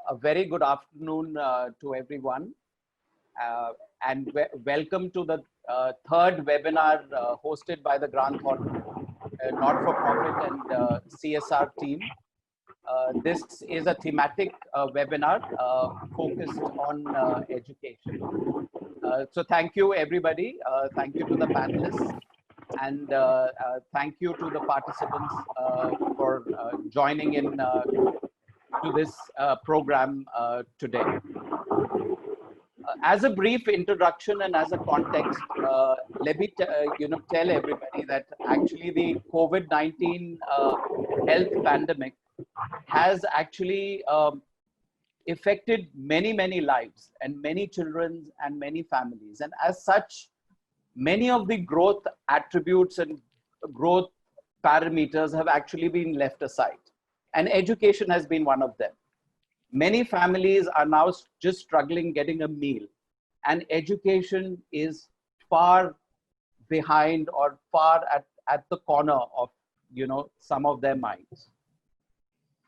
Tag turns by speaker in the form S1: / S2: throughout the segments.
S1: A very good afternoon to everyone, and welcome to the third webinar hosted by the Grant Thornton not-for-profit and CSR team. This is a thematic webinar focused on education. So thank you, everybody. Thank you to the panelists, and thank you to the participants for joining in to this program today. As a brief introduction and as a context, let me tell everybody that actually the COVID-19 health pandemic has actually affected many lives and many children and many families. And as such, many of the growth attributes and growth parameters have actually been left aside. And education has been one of them. Many families are now just struggling getting a meal, and education is far behind or far at the corner of some of their minds.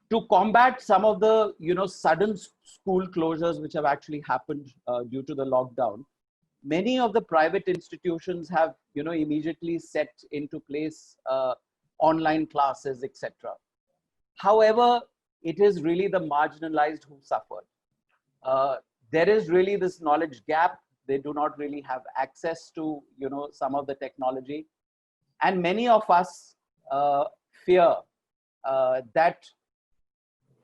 S1: To combat some of the sudden school closures which have actually happened due to the lockdown, many of the private institutions have immediately set into place online classes, etc. However, it is really the marginalized who suffered. There is really this knowledge gap. They do not really have access to some of the technology, and many of us fear that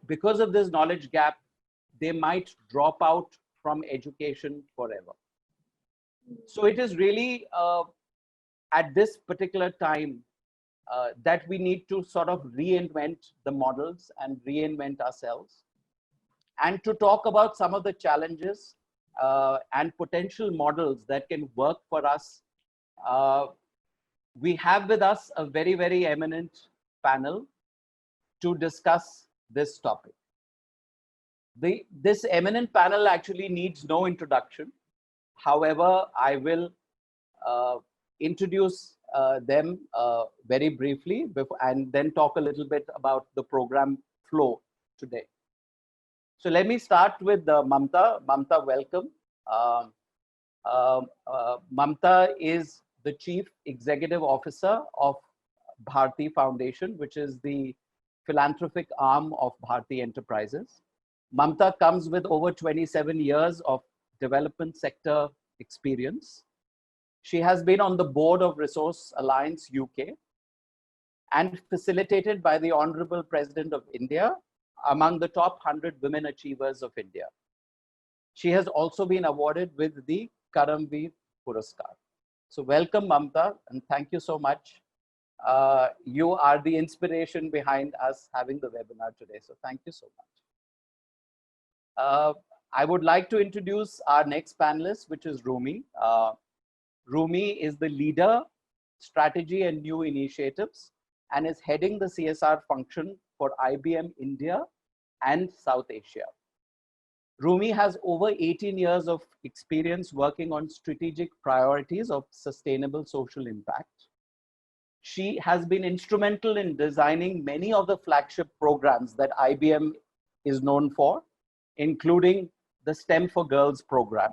S1: because of this knowledge gap, they might drop out from education forever. So it is really at this particular time that we need to sort of reinvent the models and reinvent ourselves. And to talk about some of the challenges and potential models that can work for us, we have with us a very eminent panel to discuss this topic. This eminent panel actually needs no introduction. However, I will introduce them very briefly and then talk a little bit about the program flow today. So let me start with Mamta. Mamta, welcome. Mamta is the Chief Executive Officer of Bharti Foundation, which is the philanthropic arm of Bharti Enterprises. Mamta comes with over 27 years of development sector experience. She has been on the board of Resource Alliance UK and facilitated by the Honorable President of India among the top 100 women achievers of India. She has also been awarded with the Karamveer Puraskar. So welcome, Mamta, and thank you so much. You are the inspiration behind us having the webinar today. So thank you so much. I would like to introduce our next panelist, which is Rumi. Rumi is the leader, strategy and new initiatives, and is heading the CSR function for IBM India and South Asia. Rumi has over 18 years of experience working on strategic priorities of sustainable social impact. She has been instrumental in designing many of the flagship programs that IBM is known for, including the STEM for Girls program.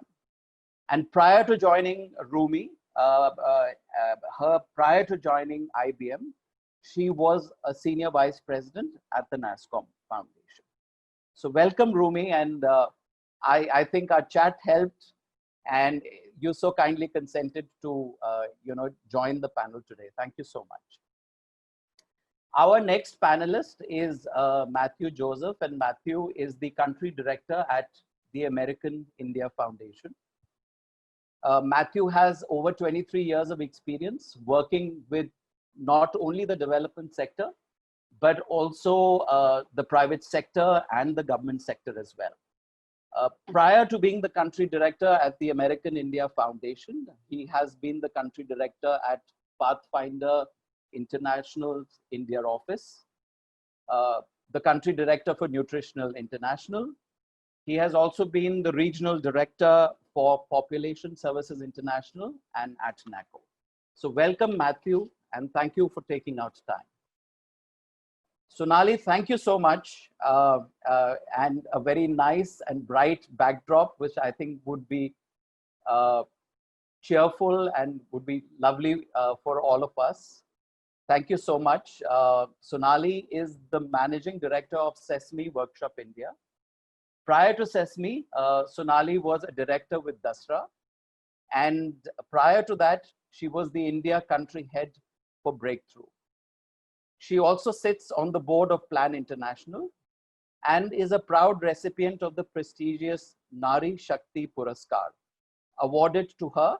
S1: And prior to joining Rumi, prior to joining IBM, she was a senior vice president at the NASSCOM Foundation. So welcome, Rumi, and I think our chat helped, and you so kindly consented to join the panel today. Thank you so much. Our next panelist is Matthew Joseph, and Matthew is the country director at the American India Foundation. Matthew has over 23 years of experience working with not only the development sector, but also the private sector and the government sector as well. Prior to being the country director at the American India Foundation, he has been the country director at Pathfinder International's India office, the country director for Nutritional International. He has also been the regional director for Population Services International and at NACO. So welcome, Matthew, and thank you for taking out time. Sonali, thank you so much, and a very nice and bright backdrop, which I think would be cheerful and would be lovely for all of us. Thank you so much. Sonali is the Managing Director of Sesame Workshop India. Prior to Sesame, Sonali was a director with Dasra. And prior to that, she was the India country head for Breakthrough. She also sits on the board of Plan International and is a proud recipient of the prestigious Nari Shakti Puraskar, awarded to her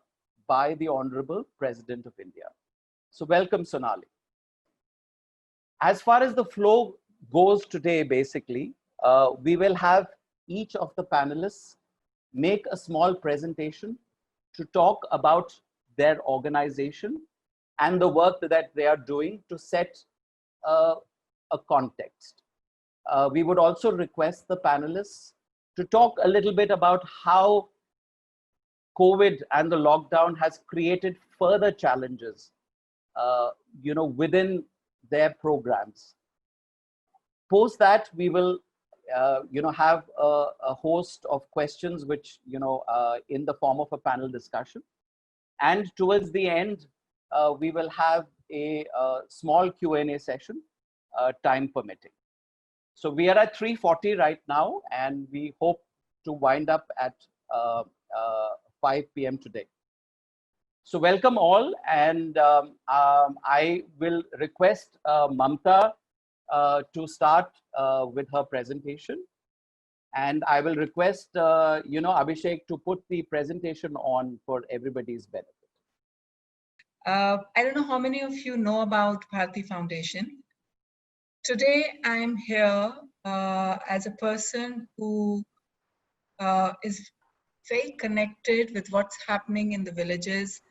S1: by the Honorable President of India. So welcome, Sonali. As far as the flow goes today, basically, we will have each of the panelists make a small presentation to talk about their organization and the work that they are doing to set a context. We would also request the panelists to talk a little bit about how COVID and the lockdown has created further challenges, within their programs. Post that, we will, have a host of questions, which, in the form of a panel discussion. And towards the end, we will have a small Q&A session, time permitting. So we are at 3:40 right now, and we hope to wind up at 5 p.m. today. So welcome all, and I will request Mamta to start with her presentation. And I will request, Abhishek to put the presentation on for everybody's benefit.
S2: I don't know how many of you know about Bharti Foundation. Today, I'm here as a person who is very connected with what's happening in the villages,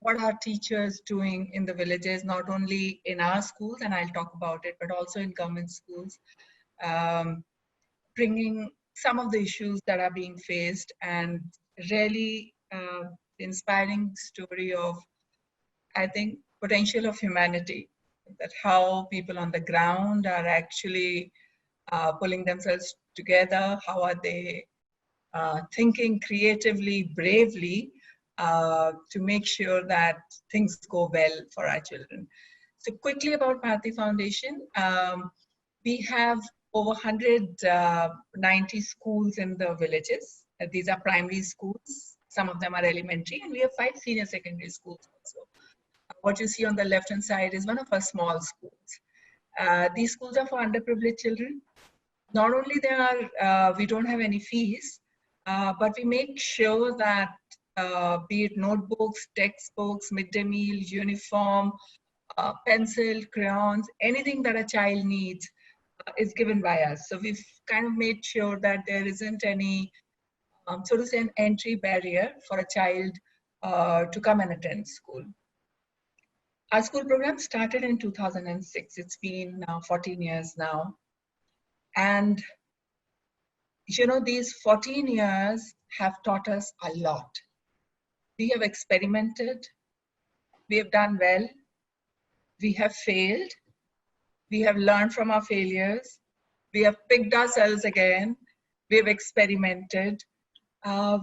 S2: what are teachers doing in the villages, not only in our schools, and I'll talk about it, but also in government schools, bringing some of the issues that are being faced, and really inspiring story of, I think, potential of humanity, that how people on the ground are actually pulling themselves together, how are they thinking creatively, bravely, to make sure that things go well for our children. So quickly about Bharti Foundation, we have over 190 schools in the villages. These are primary schools, some of them are elementary, and we have 5 senior secondary schools also. What you see on the left-hand side is one of our small schools. These schools are for underprivileged children. Not only we don't have any fees, but we make sure that be it notebooks, textbooks, midday meal, uniform, pencil, crayons, anything that a child needs is given by us. So we've kind of made sure that there isn't any, so to say, an entry barrier for a child to come and attend school. Our school program started in 2006. It's been now 14 years now. And these 14 years have taught us a lot. We have experimented, we have done well, we have failed, we have learned from our failures, we have picked ourselves again, we have experimented,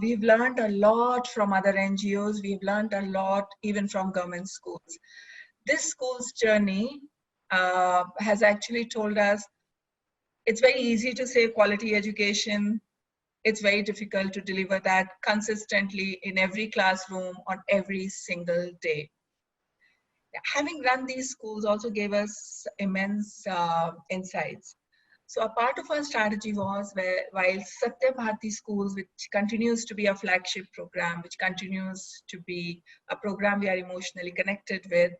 S2: we've learned a lot from other NGOs, we've learned a lot even from government schools. This school's journey has actually told us it's very easy to say quality education. It's very difficult to deliver that consistently in every classroom on every single day. Having run these schools also gave us immense insights. So a part of our strategy was while Satya Bharti Schools, which continues to be a flagship program, which continues to be a program we are emotionally connected with,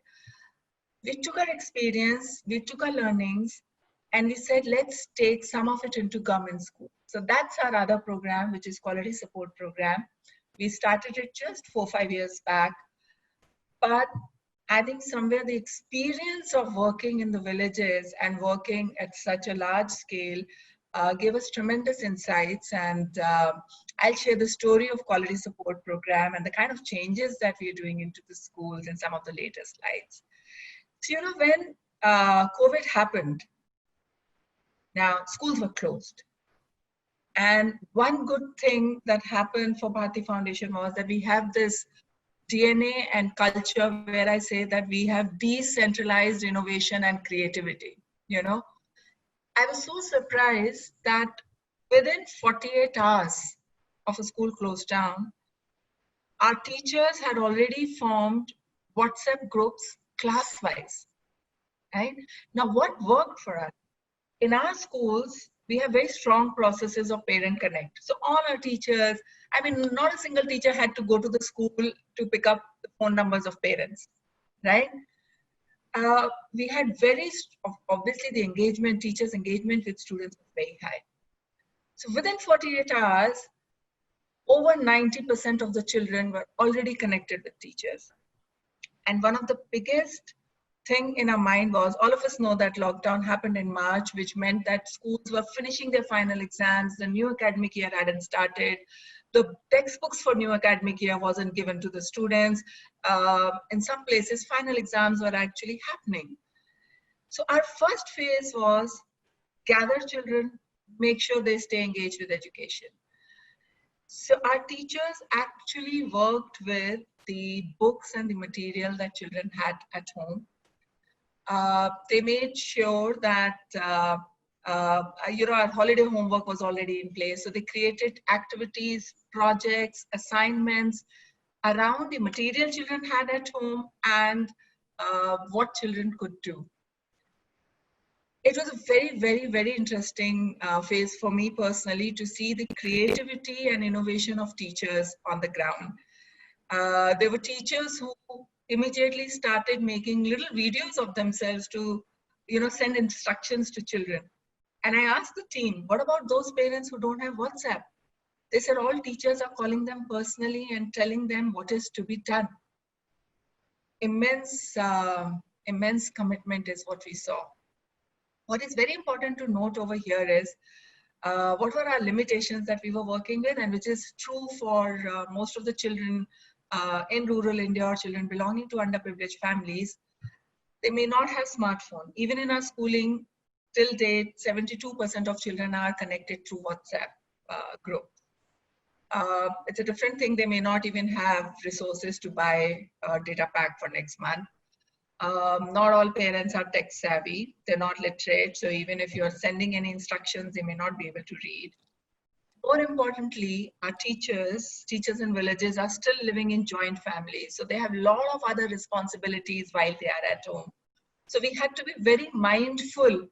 S2: we took our experience, we took our learnings, and we said, let's take some of it into government schools. So that's our other program, which is Quality Support Program. We started it just 4-5 years back. But I think somewhere the experience of working in the villages and working at such a large scale gave us tremendous insights, and I'll share the story of quality support program and the kind of changes that we're doing into the schools in some of the later slides. So, when COVID happened, now schools were closed. And one good thing that happened for Bharti Foundation was that we have this DNA and culture where I say that we have decentralized innovation and creativity. I was so surprised that within 48 hours of a school closed down, our teachers had already formed WhatsApp groups class-wise, right? Now, what worked for us? In our schools, we have very strong processes of parent connect. So all our teachers, not a single teacher had to go to the school to pick up the phone numbers of parents, right? We had obviously the engagement, teachers' engagement with students was very high. So within 48 hours, over 90% of the children were already connected with teachers. And one of the biggest thing in our mind was, all of us know that lockdown happened in March, which meant that schools were finishing their final exams. The new academic year hadn't started. The textbooks for new academic year wasn't given to the students. In some places, final exams were actually happening. So our first phase was gather children, make sure they stay engaged with education. So our teachers actually worked with the books and the material that children had at home. They made sure that our holiday homework was already in place. So they created activities, projects, assignments around the material children had at home and what children could do. It was a very, very, very interesting phase for me personally to see the creativity and innovation of teachers on the ground. There were teachers who immediately started making little videos of themselves to, send instructions to children. And I asked the team, what about those parents who don't have WhatsApp? They said all teachers are calling them personally and telling them what is to be done. Immense commitment is what we saw. What is very important to note over here is what were our limitations that we were working with, and which is true for most of the children in rural India or children belonging to underprivileged families. They may not have smartphone. Even in our schooling, till date, 72% of children are connected through WhatsApp group. It's a different thing. They may not even have resources to buy a data pack for next month. Not all parents are tech savvy. They're not literate. So even if you're sending any instructions, they may not be able to read. More importantly, our teachers in villages are still living in joint families. So they have a lot of other responsibilities while they are at home. So we had to be very mindful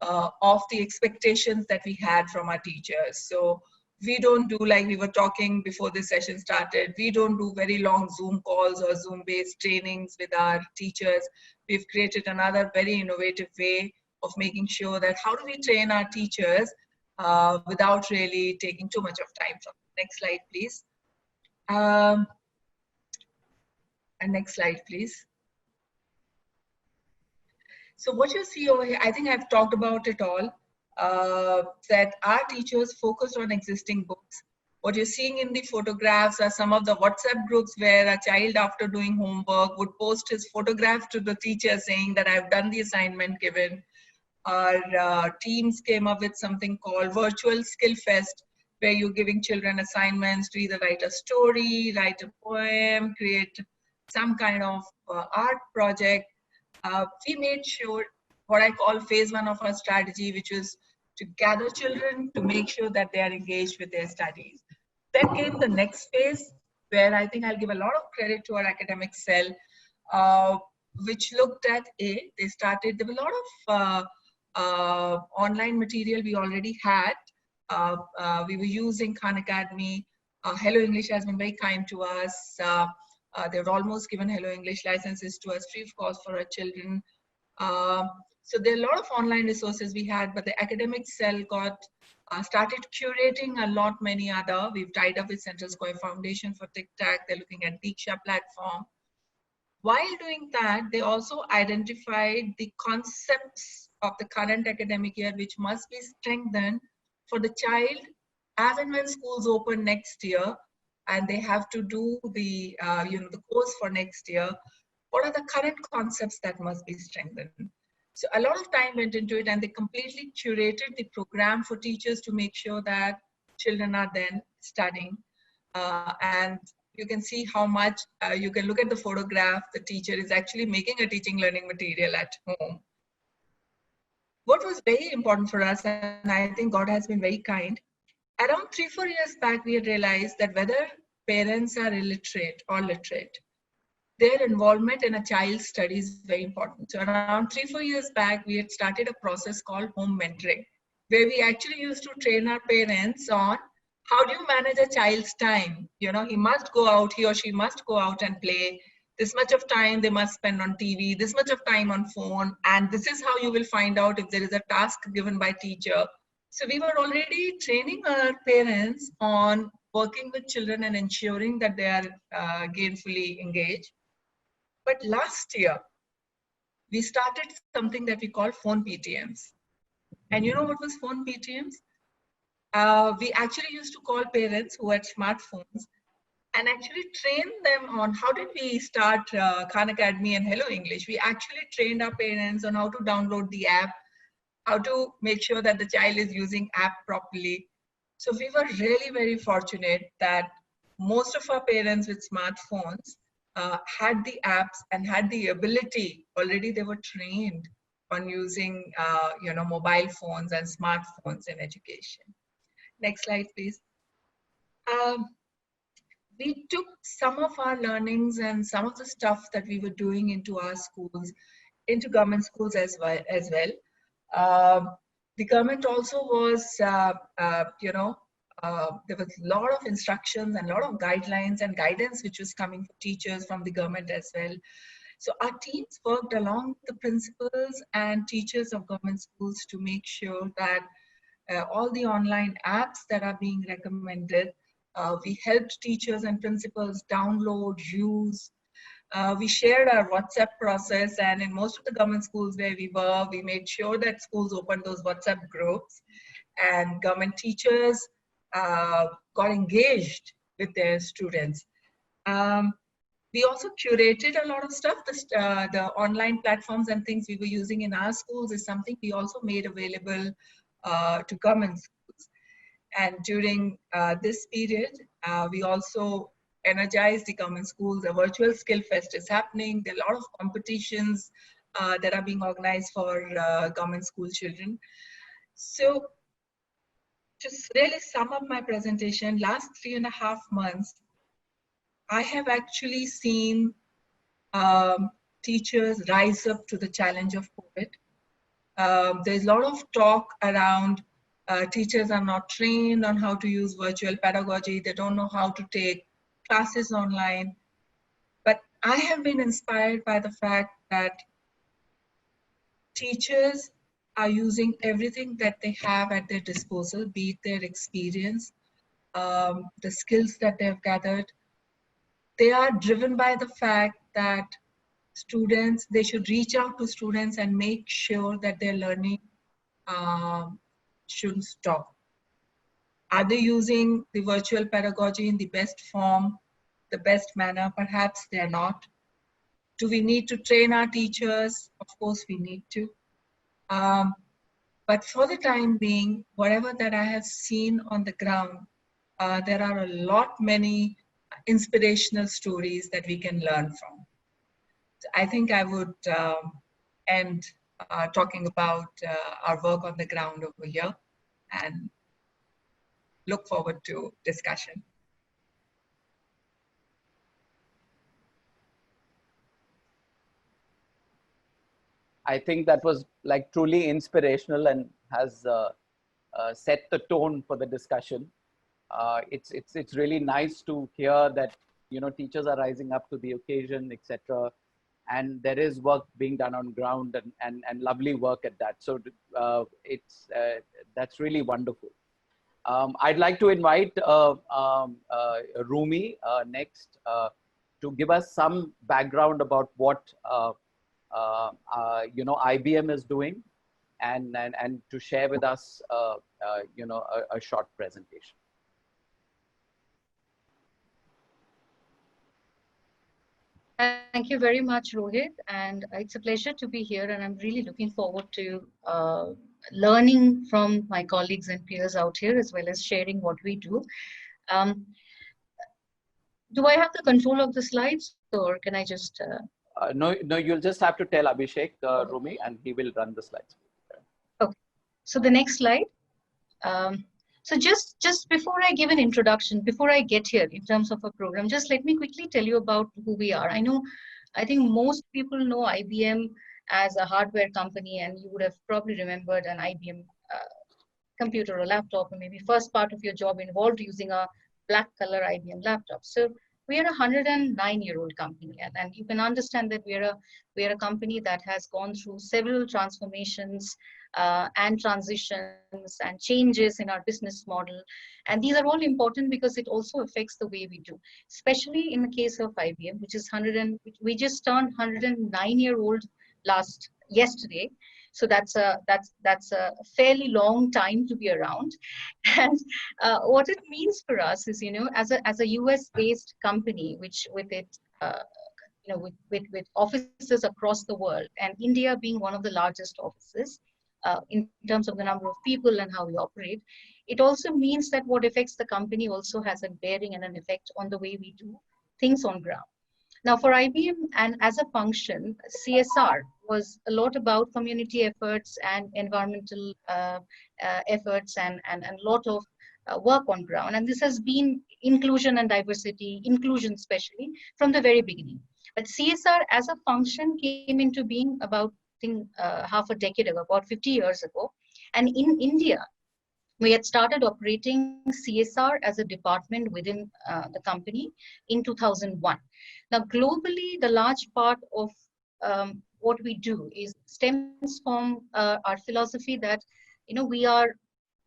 S2: of the expectations that we had from our teachers. So we don't do, like we were talking before this session started, we don't do very long Zoom calls or Zoom-based trainings with our teachers. We've created another very innovative way of making sure that how do we train our teachers without really taking too much of time from them. Next slide, please. And next slide, please. So what you see over here, I think I've talked about it all. That our teachers focused on existing books. What you're seeing in the photographs are some of the WhatsApp groups where a child after doing homework would post his photograph to the teacher saying that I've done the assignment given. Our teams came up with something called Virtual Skill Fest, where you're giving children assignments to either write a story, write a poem, create some kind of art project. We made sure what I call phase one of our strategy, which was to gather children to make sure that they are engaged with their studies. Then came the next phase, where I think I'll give a lot of credit to our academic cell, which looked at there were a lot of online material we already had. We were using Khan Academy. Hello English has been very kind to us. They've almost given Hello English licenses to us free of cost for our children. So there are a lot of online resources we had, but the academic cell started curating a lot many other. We've tied up with Central Square Foundation for TikTok. They're looking at Diksha platform. While doing that, they also identified the concepts of the current academic year, which must be strengthened for the child, as and when schools open next year and they have to do the the course for next year, what are the current concepts that must be strengthened? So a lot of time went into it, and they completely curated the program for teachers to make sure that children are then studying. And you can see how much, you can look at the photograph, the teacher is actually making a teaching learning material at home. What was very important for us, and I think God has been very kind, around 3-4 years back, we had realized that whether parents are illiterate or literate, their involvement in a child's study is very important. So around 3-4 years back, we had started a process called home mentoring, where we actually used to train our parents on how do you manage a child's time. You know, he must go out, he or she must go out and play. This much of time they must spend on TV, this much of time on phone, and this is how you will find out if there is a task given by teacher. So we were already training our parents on working with children and ensuring that they are gainfully engaged. But last year, we started something that we call phone PTMs. And you know what was phone PTMs? We actually used to call parents who had smartphones and actually train them on how did we start Khan Academy and Hello English. We actually trained our parents on how to download the app, how to make sure that the child is using app properly. So we were really very fortunate that most of our parents with smartphones had the apps and had the ability, already they were trained on using mobile phones and smartphones in education. Next slide, please. We took some of our learnings and some of the stuff that we were doing into our schools, into government schools as well. The government also was, there was a lot of instructions and a lot of guidelines and guidance which was coming for teachers from the government as well. So our teams worked along the principals and teachers of government schools to make sure that all the online apps that are being recommended, we helped teachers and principals download, use. We shared our WhatsApp process, and in most of the government schools where we were, we made sure that schools opened those WhatsApp groups, and government teachers got engaged with their students. We also curated a lot of stuff. The online platforms and things we were using in our schools is something we also made available to government schools. And during this period, we also energized the government schools. A virtual skill fest is happening. There are a lot of competitions that are being organized for government school children. So just really sum up my presentation, last 3.5 months, I have actually seen teachers rise up to the challenge of COVID. There's a lot of talk around teachers are not trained on how to use virtual pedagogy. They don't know how to take classes online. But I have been inspired by the fact that teachers are using everything that they have at their disposal, be it their experience, the skills that they've gathered. They are driven by the fact that students, they should reach out to students and make sure that their learning shouldn't stop. Are they using the virtual pedagogy in the best form, the best manner? Perhaps they're not. Do we need to train our teachers? Of course we need to. But for the time being, whatever that I have seen on the ground, there are many inspirational stories that we can learn from. So I think I would end talking about our work on the ground over here and look forward to discussion.
S1: I think that was like truly inspirational and has set the tone for the discussion. It's really nice to hear that teachers are rising up to the occasion, etc. And there is work being done on ground and lovely work at that. So that's really wonderful. I'd like to invite Rumi next to give us some background about what IBM is doing and to share with us, a short presentation.
S3: Thank you very much, Rohit. And it's a pleasure to be here. And I'm really looking forward to learning from my colleagues and peers out here, as well as sharing what we do. Um, do I have the control of the slides, or can I just?
S1: No, you'll just have to tell Abhishek, Rumi, and he will run the slides.
S3: Okay. So the next slide. So just before I give an introduction, before I get here in terms of a program, just let me quickly tell you about who we are. I think most people know IBM as a hardware company, and you would have probably remembered an IBM computer or laptop, or maybe first part of your job involved using a black color IBM laptop. So we are a 109-year-old company, and you can understand that we are a company that has gone through several transformations and transitions and changes in our business model. And these are all important because it also affects the way we do, especially in the case of IBM, which is we just turned 109-year-old yesterday. So that's a fairly long time to be around. And what it means for us is, as a US-based company, which with it, with offices across the world, and India being one of the largest offices in terms of the number of people and how we operate, it also means that what affects the company also has a bearing and an effect on the way we do things on ground. Now, for IBM and as a function, CSR was a lot about community efforts and environmental efforts and a lot of work on ground. And this has been inclusion and diversity, inclusion especially, from the very beginning. But CSR as a function came into being about half a decade ago, about 50 years ago. And in India, we had started operating CSR as a department within the company in 2001. Now, globally, the large part of what we do stems from our philosophy that, we are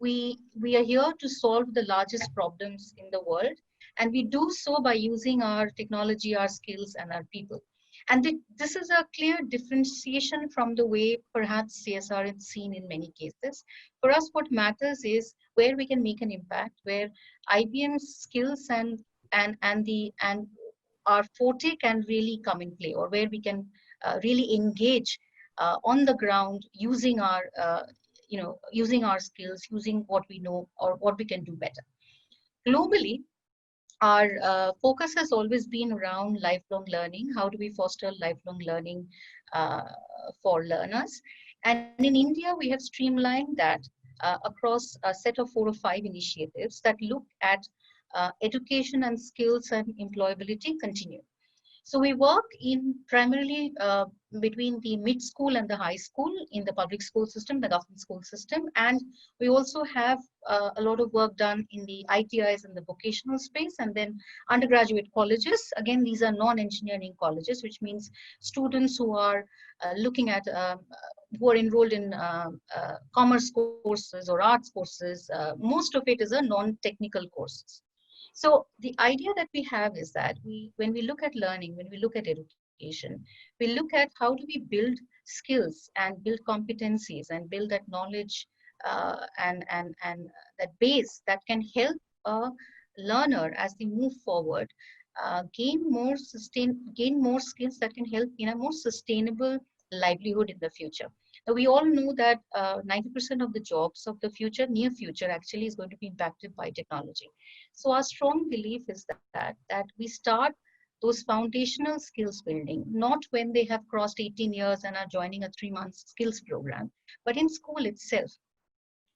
S3: here to solve the largest problems in the world, and we do so by using our technology, our skills, and our people. And this is a clear differentiation from the way perhaps CSR is seen in many cases. For us, what matters is where we can make an impact, where IBM's skills and our forte can really come in play, or where we can really engage on the ground using our skills, using what we know or what we can do better. Globally, our focus has always been around lifelong learning. How do we foster lifelong learning for learners? And in India, we have streamlined that across a set of 4 or 5 initiatives that look at education and skills and employability continuum. So we work primarily between the mid-school and the high school in the public school system, the government school system. And we also have a lot of work done in the ITIs and the vocational space, and then undergraduate colleges. Again, these are non-engineering colleges, which means students who are who are enrolled in commerce courses or arts courses. Most of it is a non-technical courses. So the idea that we have is that when we look at learning, when we look at education, we look at how do we build skills and build competencies and build that knowledge and that base that can help a learner as they move forward gain more skills that can help in a more sustainable livelihood in the future. Now, we all know that 90% of the jobs of the near future actually is going to be impacted by technology. So our strong belief is that we start those foundational skills building, not when they have crossed 18 years and are joining a 3-month skills program, but in school itself.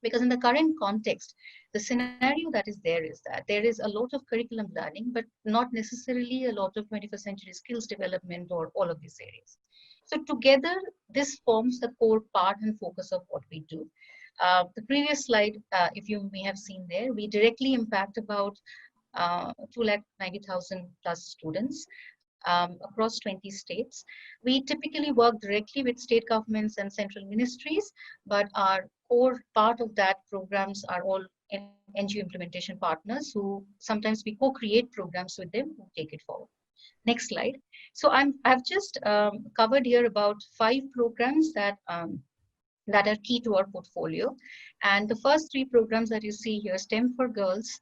S3: Because in the current context, the scenario that is that there is a lot of curriculum learning, but not necessarily a lot of 21st century skills development or all of these areas. So together, this forms the core part and focus of what we do. The previous slide, if you may have seen there, we directly impact about 290,000 plus students across 20 states. We typically work directly with state governments and central ministries, but our core part of that programs are all NGO implementation partners who sometimes we co-create programs with them who take it forward. Next slide. So I've just covered here about 5 programs that that are key to our portfolio. And the first three programs that you see here, STEM for Girls,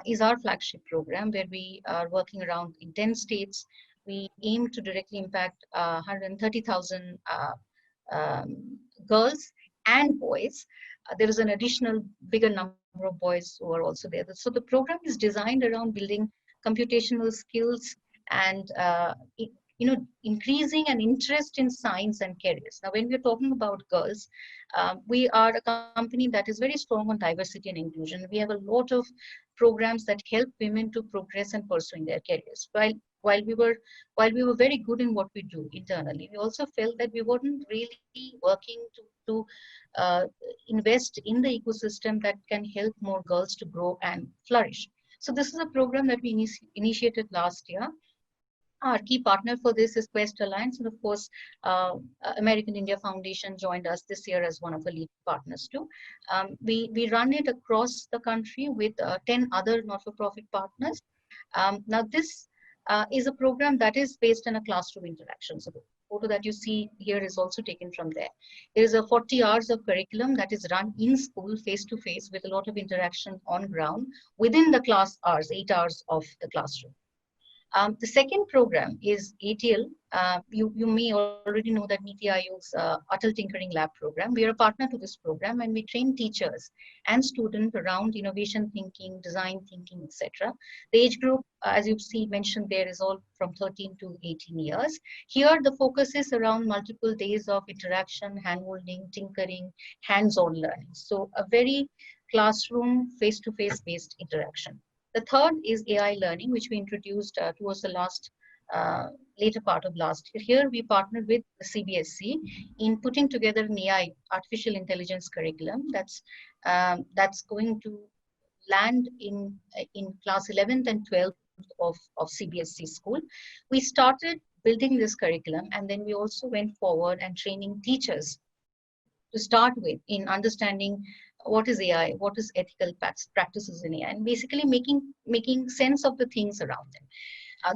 S3: is our flagship program where we are working around in 10 states. We aim to directly impact 130,000 girls and boys. There is an additional bigger number of boys who are also there. So the program is designed around building computational skills and increasing an interest in science and careers. Now, when we're talking about girls, we are a company that is very strong on diversity and inclusion. We have a lot of programs that help women to progress and pursuing their careers. While we were very good in what we do internally, we also felt that we weren't really working to invest in the ecosystem that can help more girls to grow and flourish. So this is a program that we initiated last year. Our key partner for this is Quest Alliance, and of course, American India Foundation joined us this year as one of the lead partners too. We run it across the country with 10 other not-for-profit partners. Now, this is a program that is based on a classroom interaction. So the photo that you see here is also taken from there. There is a 40 hours of curriculum that is run in school, face-to-face, with a lot of interaction on ground within the class hours, 8 hours of the classroom. The second program is ATL. You may already know that NITI Aayog's Atal Tinkering Lab program. We are a partner to this program, and we train teachers and students around innovation thinking, design thinking, etc. The age group, as you see mentioned there, is all from 13 to 18 years. Here, the focus is around multiple days of interaction, handholding, tinkering, hands-on learning. So a very classroom, face-to-face based interaction. The third is AI learning, which we introduced towards the later part of last year. Here, we partnered with the CBSE in putting together an AI, artificial intelligence curriculum that's going to land in class 11th and 12th of CBSE school. We started building this curriculum, and then we also went forward and training teachers to start with in understanding what is AI, what is ethical practices in AI, and basically making sense of the things around them.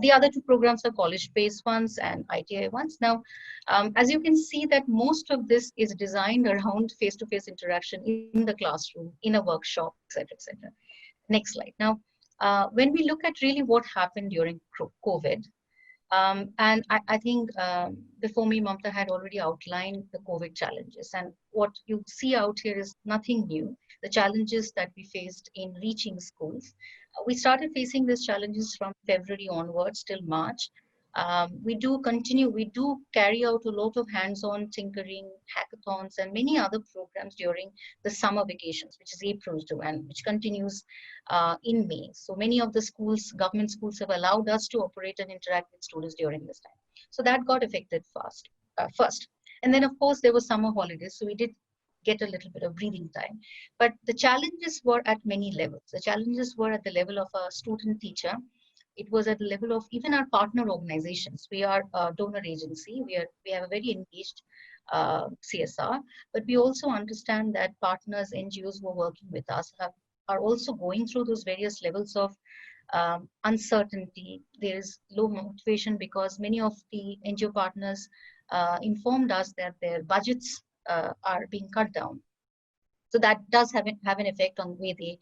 S3: The other two programs are college-based ones and ITI ones. Now, as you can see that most of this is designed around face-to-face interaction in the classroom, in a workshop, etc., etc. Next slide. Now, when we look at really what happened during COVID, and I think before me, Mamta had already outlined the COVID challenges. And what you see out here is nothing new. The challenges that we faced in reaching schools. We started facing these challenges from February onwards till March. We do carry out a lot of hands-on tinkering, hackathons, and many other programs during the summer vacations, which is April to, and which continues in May. So many of the schools, government schools, have allowed us to operate and interact with students during this time. So that got affected first. And then, of course, there were summer holidays, so we did get a little bit of breathing time. But the challenges were at many levels. The challenges were at the level of a student teacher. It was at the level of even our partner organizations. We are a donor agency. We have a very engaged CSR, but we also understand that partners, NGOs who are working with us are also going through those various levels of uncertainty. There is low motivation because many of the NGO partners informed us that their budgets are being cut down. So that does have an effect on the way they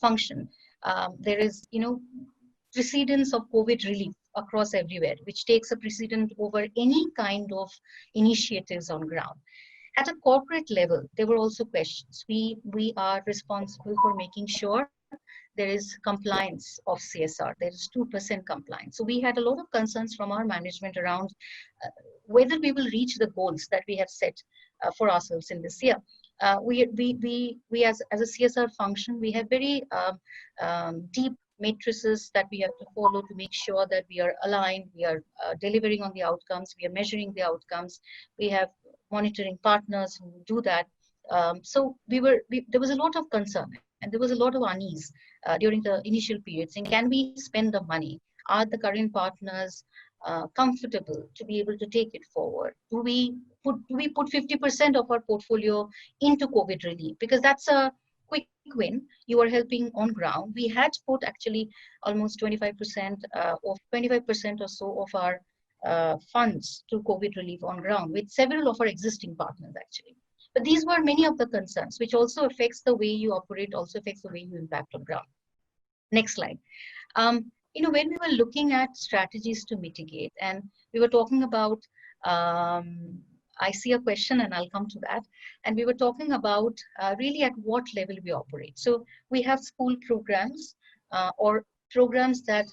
S3: function. There is, precedence of COVID relief across everywhere, which takes a precedent over any kind of initiatives on ground. At a corporate level, there were also questions. We are responsible for making sure there is compliance of CSR. There is 2% compliance. So we had a lot of concerns from our management around whether we will reach the goals that we have set for ourselves in this year. We as a CSR function, we have very deep matrices that we have to follow to make sure that we are aligned, we are delivering on the outcomes, we are measuring the outcomes, we have monitoring partners who do that. So there was a lot of concern and there was a lot of unease during the initial period, saying, can we spend the money? Are the current partners comfortable to be able to take it forward? Do we put 50% of our portfolio into COVID relief? Because that's a quick win. You are helping on ground. We had put actually almost 25% or so of our funds to COVID relief on ground with several of our existing partners actually. But these were many of the concerns, which also affects the way you operate, also affects the way you impact on ground. Next slide. When we were looking at strategies to mitigate, and we were talking about, I see a question and I'll come to that. And we were talking about really at what level we operate. So we have school programs or programs that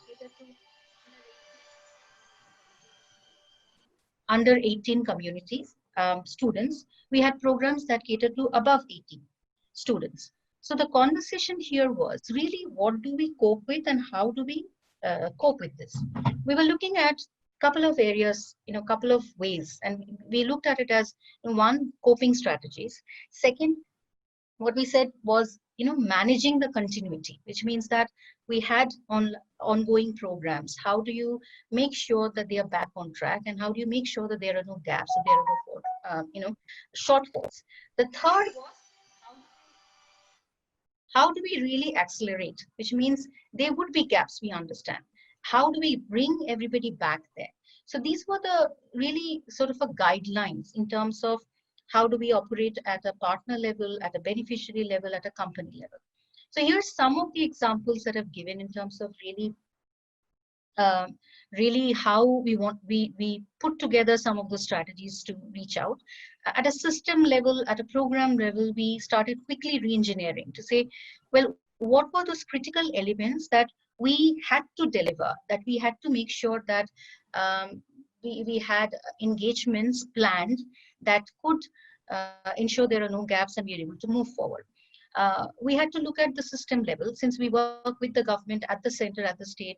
S3: under 18 communities, students. We had programs that catered to above 18 students. So the conversation here was really what do we cope with and how do we cope with this? We were looking at a couple of areas, couple of ways, and we looked at it as one, coping strategies. Second, what we said was, managing the continuity, which means that we had ongoing programs. How do you make sure that they are back on track, and how do you make sure that there are no gaps, that there are no, shortfalls? The third was, how do we really accelerate? Which means there would be gaps, we understand. How do we bring everybody back there? So these were the really sort of a guidelines in terms of how do we operate at a partner level, at a beneficiary level, at a company level. So here's some of the examples that I've given in terms of really how we put together some of the strategies to reach out. At a system level, at a program level, we started quickly re-engineering to say, well, what were those critical elements that we had to deliver, that we had to make sure that we had engagements planned that could ensure there are no gaps and we are able to move forward. We had to look at the system level. Since we work with the government at the center, at the state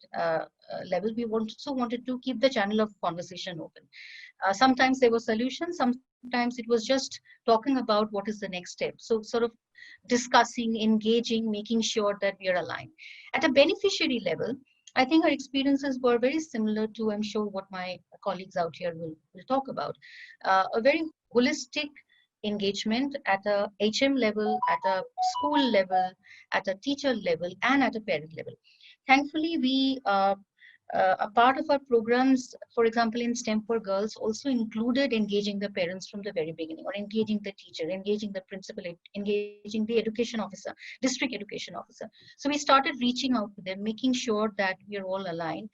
S3: level, we also wanted to keep the channel of conversation open. Sometimes there were solutions, sometimes it was just talking about what is the next step. So sort of discussing, engaging, making sure that we are aligned. At a beneficiary level, I think our experiences were very similar to, I'm sure, what my colleagues out here will talk about. A very holistic engagement at a HM level, at a school level, at a teacher level, and at a parent level. Thankfully, we a part of our programs, for example, in STEM for Girls, also included engaging the parents from the very beginning, or engaging the teacher, engaging the principal, engaging the education officer, district education officer. So we started reaching out to them, making sure that we are all aligned.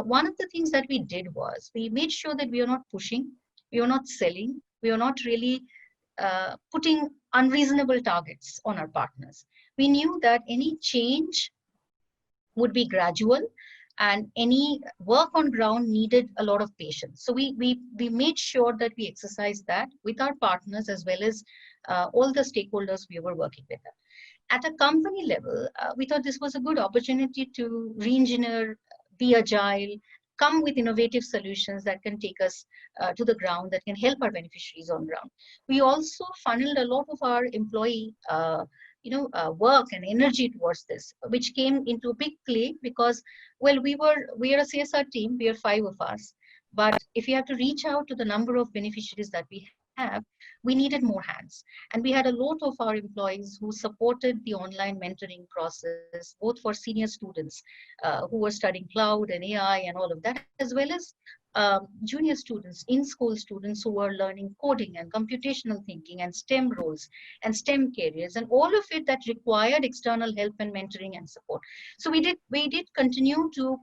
S3: One of the things that we did was we made sure that we are not pushing, we are not selling, we are not really putting unreasonable targets on our partners. We knew that any change would be gradual, and any work on ground needed a lot of patience. So we made sure that we exercised that with our partners as well as all the stakeholders we were working with. At a company level, we thought this was a good opportunity to re-engineer, be agile, come with innovative solutions that can take us to the ground, that can help our beneficiaries on ground. We also funneled a lot of our employee work and energy towards this, which came into big play because, well, we are a CSR team, we are 5 of us, but if you have to reach out to the number of beneficiaries that we have, we needed more hands. And we had a lot of our employees who supported the online mentoring process, both for senior students who were studying cloud and AI and all of that, as well as junior students, in-school students who were learning coding and computational thinking and STEM roles and STEM careers, and all of it that required external help and mentoring and support. So we did continue to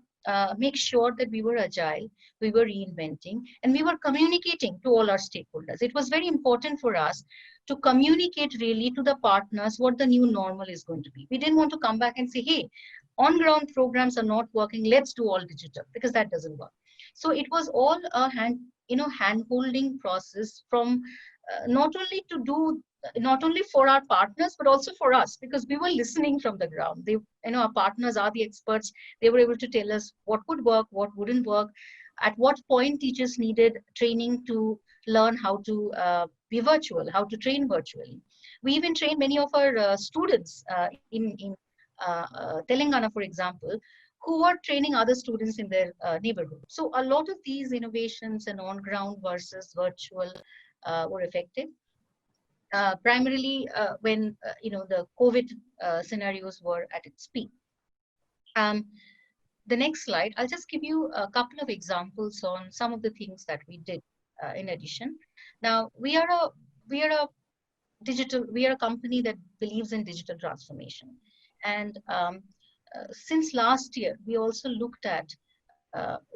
S3: make sure that we were agile, we were reinventing, and we were communicating to all our stakeholders. It was very important for us to communicate really to the partners what the new normal is going to be. We didn't want to come back and say, hey, on-ground programs are not working, let's do all digital, because that doesn't work. So it was all a hand-holding process from not only for our partners, but also for us, because we were listening from the ground. Our partners are the experts. They were able to tell us what would work, what wouldn't work, at what point teachers needed training to learn how to be virtual, how to train virtually. We even trained many of our students in Telangana, for example, who were training other students in their neighborhood. So a lot of these innovations and on-ground versus virtual were effective. Primarily when the COVID scenarios were at its peak. The next slide, I'll just give you a couple of examples on some of the things that we did in addition. Now, we are a we are a company that believes in digital transformation. And since last year, we also looked at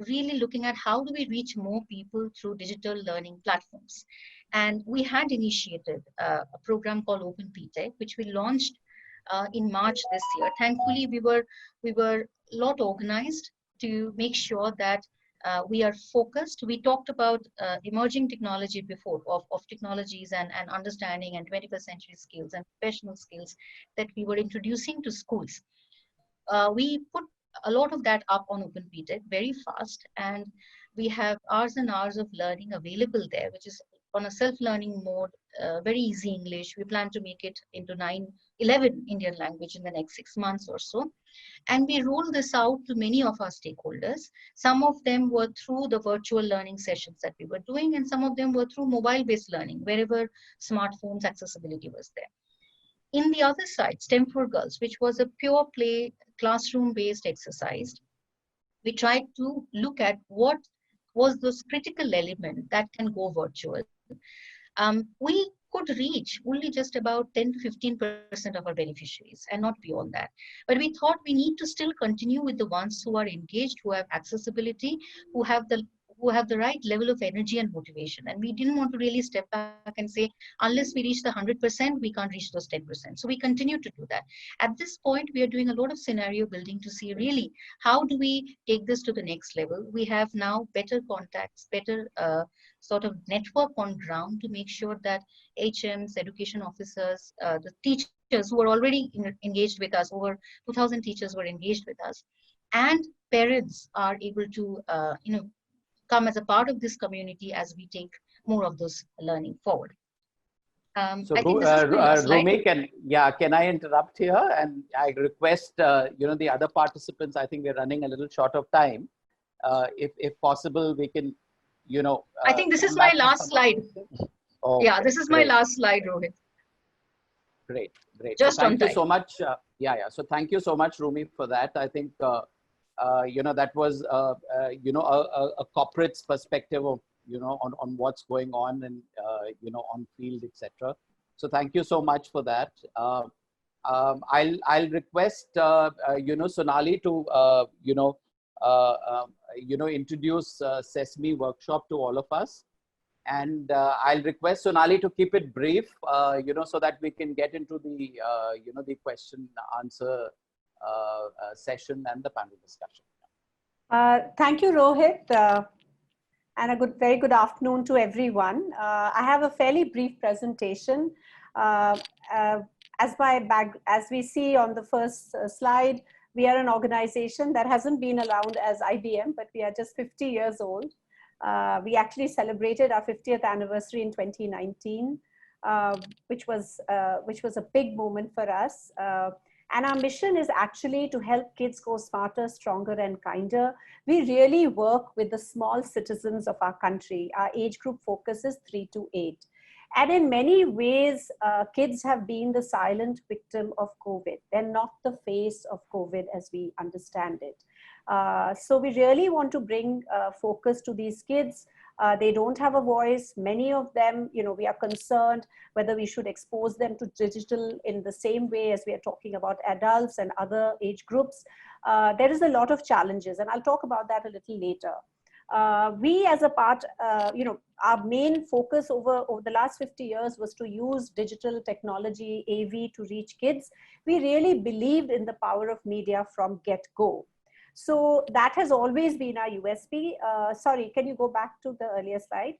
S3: really looking at how do we reach more people through digital learning platforms. And we had initiated a program called Open PTech, which we launched in March this year. Thankfully, we were a lot organized to make sure that we are focused. We talked about emerging technology before, of technologies and understanding and 21st century skills and professional skills that we were introducing to schools. We put a lot of that up on Open PTech very fast, and we have hours and hours of learning available there, which is on a self-learning mode, very easy English. We plan to make it into 11 Indian language in the next 6 months or so. And we rolled this out to many of our stakeholders. Some of them were through the virtual learning sessions that we were doing, and some of them were through mobile-based learning, wherever smartphones accessibility was there. In the other side, STEM for Girls, which was a pure play classroom-based exercise, we tried to look at what was those critical element that can go virtual. We could reach only just about 10 to 15% of our beneficiaries and not beyond that. But we thought we need to still continue with the ones who are engaged, who have accessibility, who have the right level of energy and motivation. And we didn't want to really step back and say, unless we reach the 100%, we can't reach those 10%. So we continue to do that. At this point, we are doing a lot of scenario building to see really how do we take this to the next level. We have now better contacts, better sort of network on ground to make sure that HMs, education officers, the teachers who are already engaged with us, over 2,000 teachers were engaged with us, and parents are able to, come as a part of this community as we take more of those learning forward.
S1: So, Rumi, can I interrupt here? And I request, the other participants, I think we're running a little short of time. If possible, we can,
S3: I think this is my last slide.
S1: Oh,
S3: yeah, this is my last slide, Rohit.
S1: Great.
S3: Just
S1: so thank you
S3: time.
S1: so much. So thank you so much, Rumi, for that. I think, that was, a corporate's perspective of, on what's going on and, on field, etc. So thank you so much for that. I'll request, Sonali to, introduce Sesame Workshop to all of us. And I'll request Sonali to keep it brief, so that we can get into the, the question answer session and the panel discussion.
S4: Thank you, Rohit, and a very good afternoon to everyone. I have a fairly brief presentation. As we see on the first slide, we are an organization that hasn't been around as IBM, but we are just 50 years old. We actually celebrated our 50th anniversary in 2019, which was a big moment for us. And our mission is actually to help kids go smarter, stronger, and kinder. We really work with the small citizens of our country. Our age group focus is 3 to 8. And in many ways, kids have been the silent victim of COVID. They're not the face of COVID as we understand it. So we really want to bring focus to these kids. They don't have a voice. Many of them, we are concerned whether we should expose them to digital in the same way as we are talking about adults and other age groups. There is a lot of challenges, and I'll talk about that a little later. We as a part, our main focus over the last 50 years was to use digital technology, AV, to reach kids. We really believed in the power of media from get-go. So that has always been our USP. Sorry, can you go back to the earlier slide?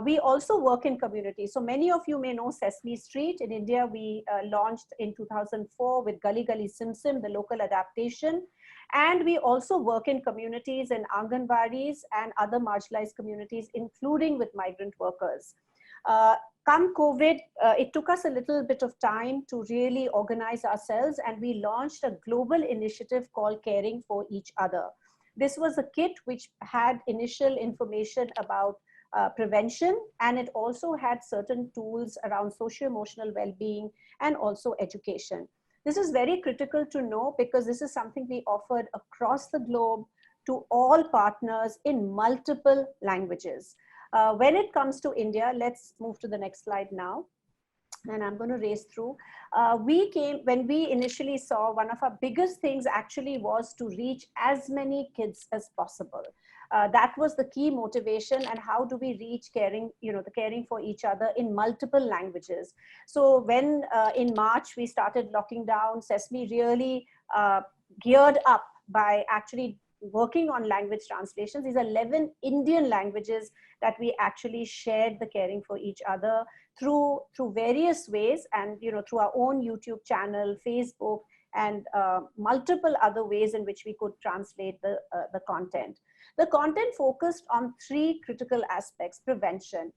S4: We also work in communities. So many of you may know Sesame Street. In India, we launched in 2004 with Gully Gully Sim Sim, the local adaptation. And we also work in communities in Anganwadis and other marginalized communities, including with migrant workers. Come COVID, it took us a little bit of time to really organize ourselves, and we launched a global initiative called Caring for Each Other. This was a kit which had initial information about prevention, and it also had certain tools around socio-emotional well-being and also education. This is very critical to know because this is something we offered across the globe to all partners in multiple languages. When it comes to India, let's move to the next slide now. and I'm going to race through. When we initially saw, one of our biggest things actually was to reach as many kids as possible. That was the key motivation. And how do we reach caring, the caring for each other in multiple languages? So when in March we started locking down, Sesame really geared up by actually working on language translations. These are 11 Indian languages that we actually shared the caring for each other through various ways, and through our own YouTube channel, Facebook, and multiple other ways in which we could translate the content. The content focused on 3 critical aspects. Prevention.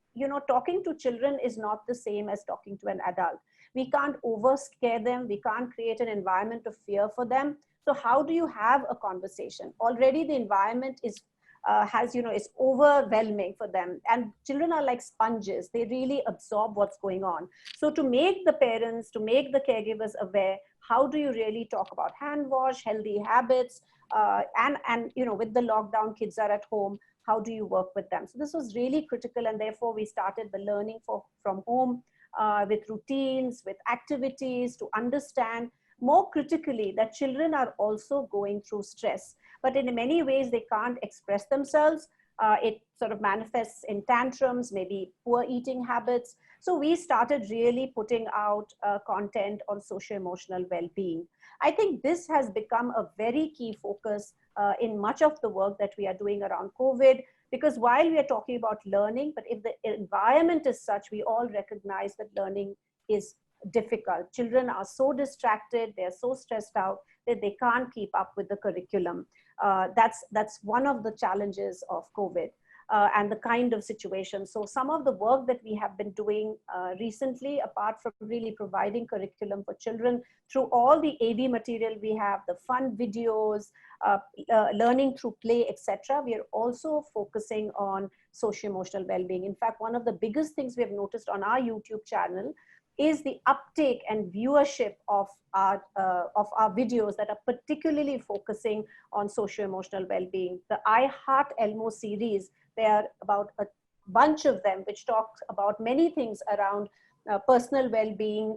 S4: Talking to children is not the same as talking to an adult. We can't over scare them. We can't create an environment of fear for them. So how do you have a conversation? Already the environment is is overwhelming for them, and children are like sponges. They really absorb what's going on. So to make the parents, to make the caregivers aware, how do you really talk about hand wash, healthy habits, and with the lockdown, kids are at home, how do you work with them? So this was really critical, and therefore we started the learning from home with routines, with activities to understand more critically that children are also going through stress, but in many ways they can't express themselves. It sort of manifests in tantrums, maybe poor eating habits. So we started really putting out content on socio-emotional well-being. I think this has become a very key focus in much of the work that we are doing around COVID, because while we are talking about learning, but if the environment is such, we all recognize that learning is difficult. Children are so distracted, they're so stressed out that they can't keep up with the curriculum. That's one of the challenges of COVID and the kind of situation. So some of the work that we have been doing recently, apart from really providing curriculum for children through all the AV material we have, the fun videos, learning through play, etc., we are also focusing on socio-emotional well-being. In fact, one of the biggest things we have noticed on our YouTube channel is the uptake and viewership of our videos that are particularly focusing on socio-emotional well-being. The I Heart Elmo series, there are about a bunch of them which talk about many things around personal well-being,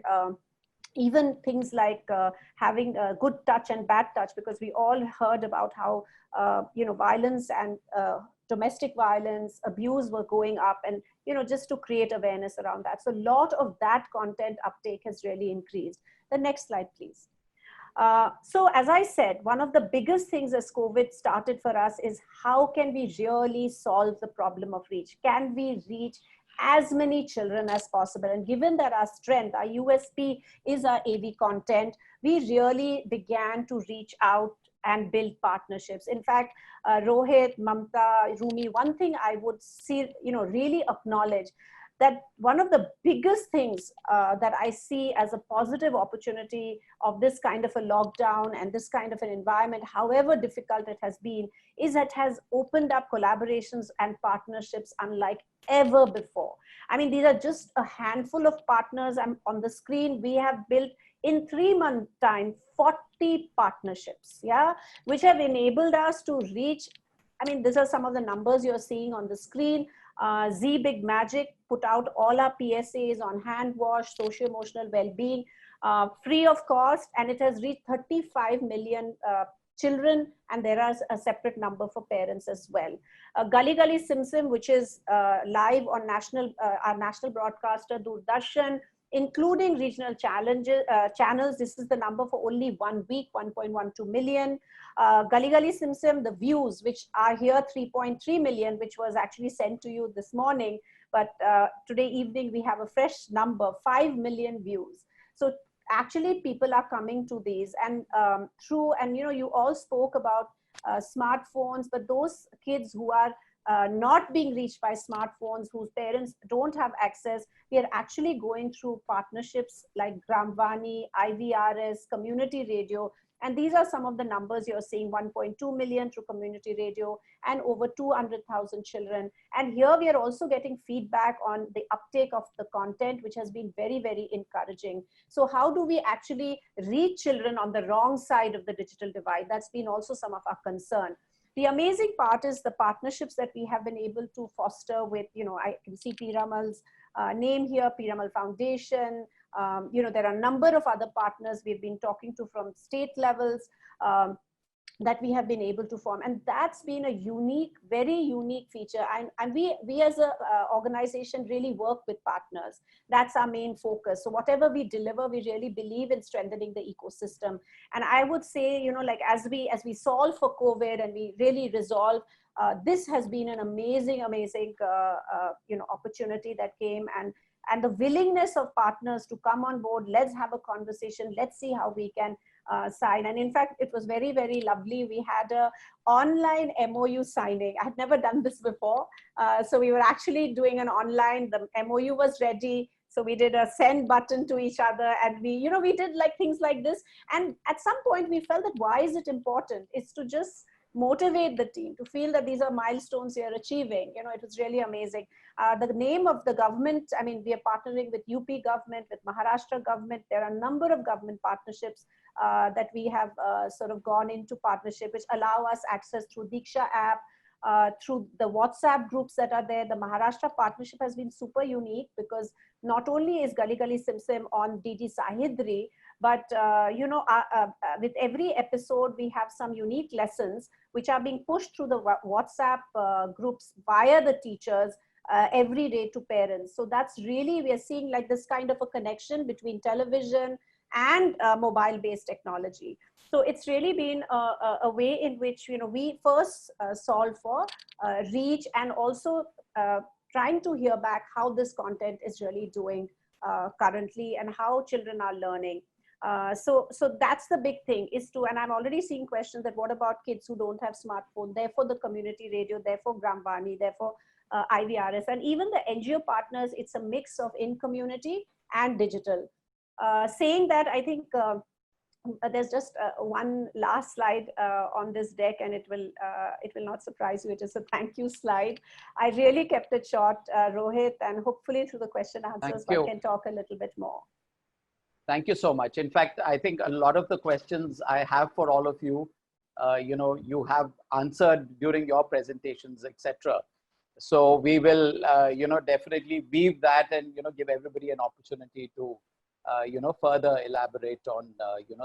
S4: even things like having a good touch and bad touch, because we all heard about how violence and domestic violence, abuse were going up, and just to create awareness around that. So a lot of that content uptake has really increased. The next slide, please. So as I said, one of the biggest things as COVID started for us is how can we really solve the problem of reach? Can we reach as many children as possible? And given that our strength, our USP is our AV content, we really began to reach out and build partnerships. In fact, Rohit, Mamta, Rumi, one thing I would see, really acknowledge that one of the biggest things that I see as a positive opportunity of this kind of a lockdown and this kind of an environment, however difficult it has been, is that it has opened up collaborations and partnerships unlike ever before. I mean, these are just a handful of partners. On the screen, we have built in 3 months' time, 40 partnerships, yeah, which have enabled us to reach, I mean, these are some of the numbers you're seeing on the screen. Z Big Magic put out all our PSAs on hand wash, socio-emotional well-being, free of cost, and it has reached 35 million children, and there is a separate number for parents as well. Gully Gully Sim Sim, which is live on our national broadcaster Doordarshan, including regional channels. This is the number for only 1 week, 1.12 million. Gully Gully Sim Sim, the views, which are here 3.3 million, which was actually sent to you this morning. But today evening, we have a fresh number, 5 million views. So actually people are coming to these, and you all spoke about smartphones, but those kids who are not being reached by smartphones, whose parents don't have access, we are actually going through partnerships like Gramvani, IVRS, community radio. And these are some of the numbers you're seeing: 1.2 million through community radio and over 200,000 children. And here we are also getting feedback on the uptake of the content, which has been very, very encouraging. So how do we actually reach children on the wrong side of the digital divide? That's been also some of our concern. The amazing part is the partnerships that we have been able to foster with, I can see P. Ramal's name here, Piramal Foundation. There are a number of other partners we've been talking to from state levels. That we have been able to form, and that's been a unique, very unique feature. And we as a organization really work with partners. That's our main focus. So whatever we deliver, we really believe in strengthening the ecosystem. And I would say, like as we solve for COVID and we really resolve, this has been an amazing opportunity that came, and the willingness of partners to come on board. Let's have a conversation. Let's see how we can sign. And in fact, it was very, very lovely. We had a online MOU signing. I had never done this before. So we were actually doing an online, the MOU was ready. So we did a send button to each other, and we did like things like this. And at some point we felt that why is it important? It's to just motivate the team to feel that these are milestones they are achieving. It was really amazing. The name of the government, I mean, we are partnering with UP government, with Maharashtra government. There are a number of government partnerships that we have sort of gone into partnership, which allow us access through Diksha app, through the WhatsApp groups that are there. The Maharashtra partnership has been super unique because not only is Gali Gali Sim Sim on DD Sahidri, but with every episode we have some unique lessons which are being pushed through the WhatsApp groups via the teachers every day to parents. So that's really, we are seeing like this kind of a connection between television and mobile-based technology. So it's really been a way in which we first solve for reach, and also trying to hear back how this content is really doing currently and how children are learning. So that's the big thing, is to, and I'm already seeing questions that what about kids who don't have smartphone, therefore the community radio, therefore Gramvani, therefore IVRS, and even the NGO partners. It's a mix of in community and digital. Saying that, I think there's just one last slide on this deck, and it will not surprise you. It is a thank you slide. I really kept it short, Rohit, and hopefully through the question answers I can talk a little bit more.
S1: Thank you so much. In fact, I think a lot of the questions I have for all of you, you have answered during your presentations, etc. So we will, definitely weave that and, give everybody an opportunity to, further elaborate on,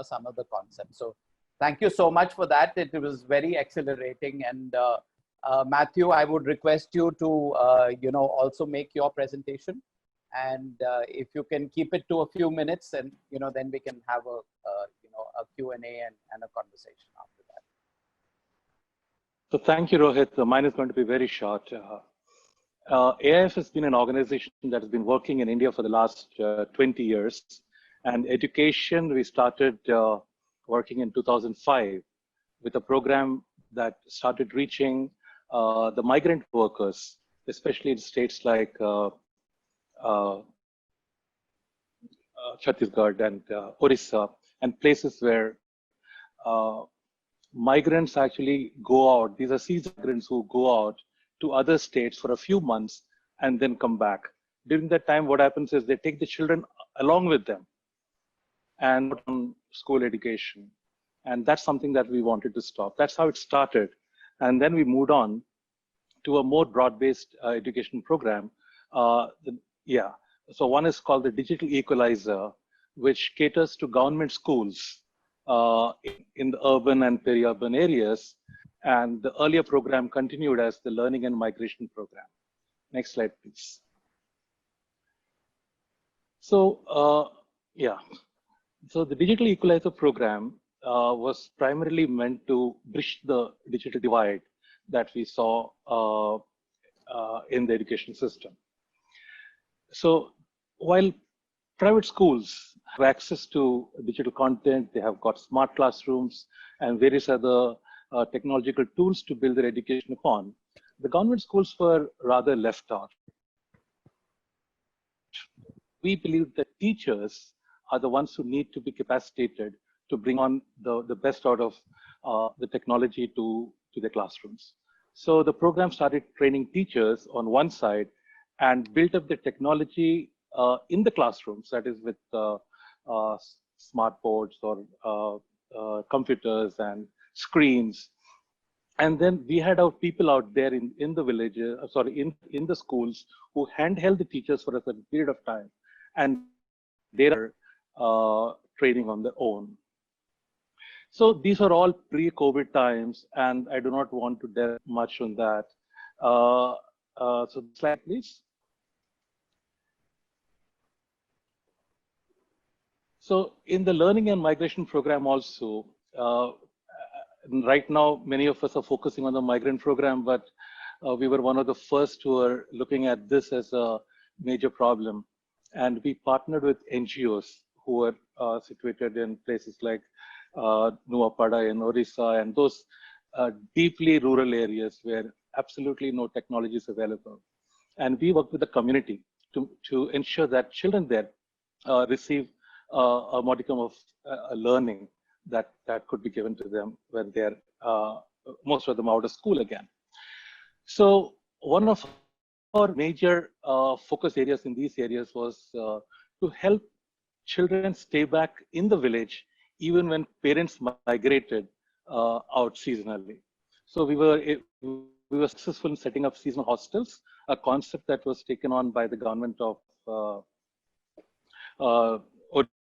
S1: some of the concepts. So thank you so much for that. It was very exhilarating. And Matthew, I would request you to, also make your presentation. And if you can keep it to a few minutes, and then we can have a Q&A and a conversation after that.
S5: So thank you, Rohit. Mine is going to be very short. AIF has been an organization that has been working in India for the last 20 years. And education, we started working in 2005 with a program that started reaching the migrant workers, especially in states like Chhattisgarh and Orissa, and places where migrants actually go out. These are seasonal migrants who go out to other states for a few months and then come back. During that time, what happens is they take the children along with them and on school education. And that's something that we wanted to stop. That's how it started. And then we moved on to a more broad-based education program. So one is called the Digital Equalizer, which caters to government schools in the urban and peri-urban areas. And the earlier program continued as the Learning and Migration Program. Next slide, please. So, so the Digital Equalizer Program was primarily meant to bridge the digital divide that we saw in the education system. So while private schools have access to digital content, they have got smart classrooms and various other technological tools to build their education upon, the government schools were rather left out. We believe that teachers are the ones who need to be capacitated to bring on the best out of the technology to the classrooms. So the program started training teachers on one side and built up the technology in the classrooms, that is with smart boards or computers and screens, And then we had our people out there in the villages, in the schools, who handheld the teachers for a certain period of time, and they are training on their own. So these are all pre-COVID times, and I do not want to delve much on that. So slide, please. So in the learning and migration program also, right now, many of us are focusing on the migrant program, but we were one of the first who were looking at this as a major problem. And we partnered with NGOs who are situated in places like Nuapada in Orissa and those deeply rural areas where absolutely no technology is available. And we work with the community to ensure that children there receive a modicum of learning that could be given to them when they're most of them out of school again. So one of our major focus areas in these areas was to help children stay back in the village even when parents migrated out seasonally. So we were successful in setting up seasonal hostels, a concept that was taken on by the government of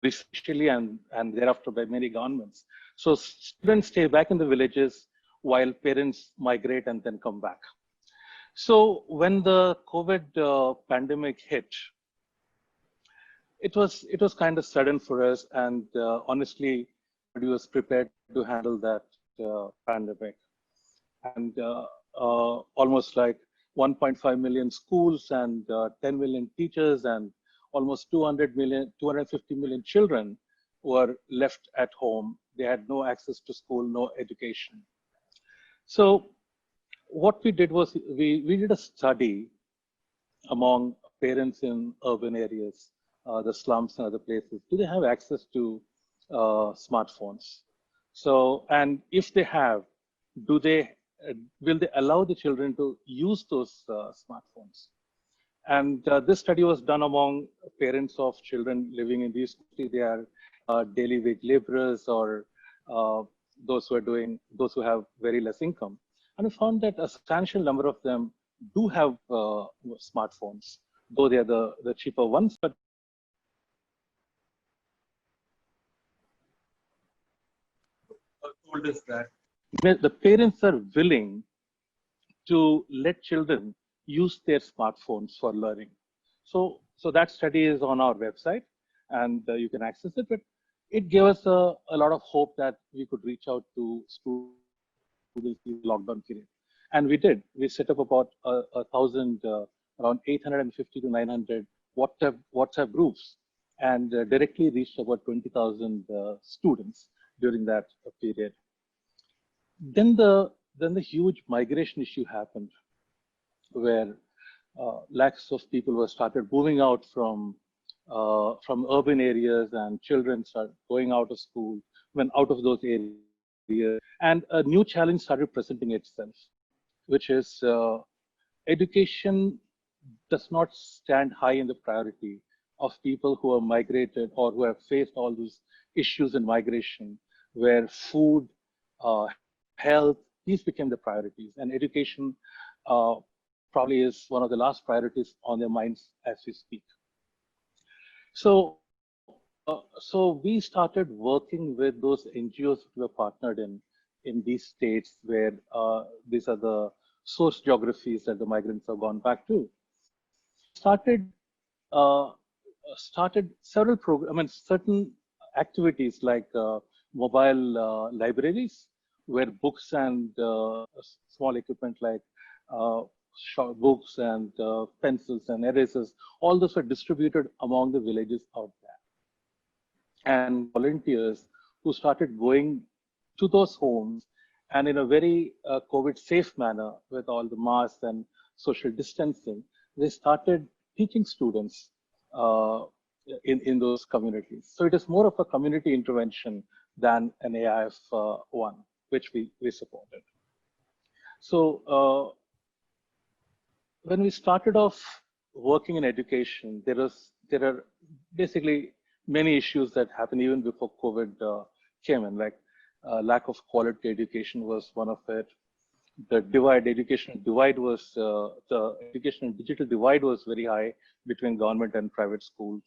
S5: initially and thereafter by many governments. So students stay back in the villages while parents migrate and then come back. So when the COVID pandemic hit, it was kind of sudden for us, and honestly, we was prepared to handle that pandemic. And almost like 1.5 million schools and 10 million teachers and almost 250 million children were left at home. They had no access to school, no education. So what we did was we did a study among parents in urban areas, the slums and other places. Do they have access to smartphones? So, and if they have, will they allow the children to use those smartphones? And this study was done among parents of children living in these cities. They are daily wage laborers or those who have very less income. And we found that a substantial number of them do have smartphones, though they are the cheaper ones. But told us that the parents are willing to let children use their smartphones for learning. So that study is on our website, and you can access it. But it gave us a lot of hope that we could reach out to students in the lockdown period. And we did. We set up about 1,000, around 850 to 900 WhatsApp groups, and directly reached about 20,000 students during that period. Then the huge migration issue happened, where lakhs of people were started moving out from urban areas, and children started going out of school, out of those areas, and a new challenge started presenting itself, which is education does not stand high in the priority of people who are migrated or who have faced all those issues in migration, where food, health, these became the priorities, and education probably is one of the last priorities on their minds as we speak. So we started working with those NGOs who were partnered in these states where these are the source geographies that the migrants have gone back to. Started several programs, certain activities like mobile libraries, where books and small equipment like short books and pencils and erasers, all those were distributed among the villages out there. And volunteers who started going to those homes, and in a very COVID safe manner with all the masks and social distancing, they started teaching students in those communities. So it is more of a community intervention than an AIF one, which we supported. So when we started off working in education, there are basically many issues that happened even before COVID came in, like lack of quality education was one of it. the educational divide was, the educational digital divide was very high between government and private schools.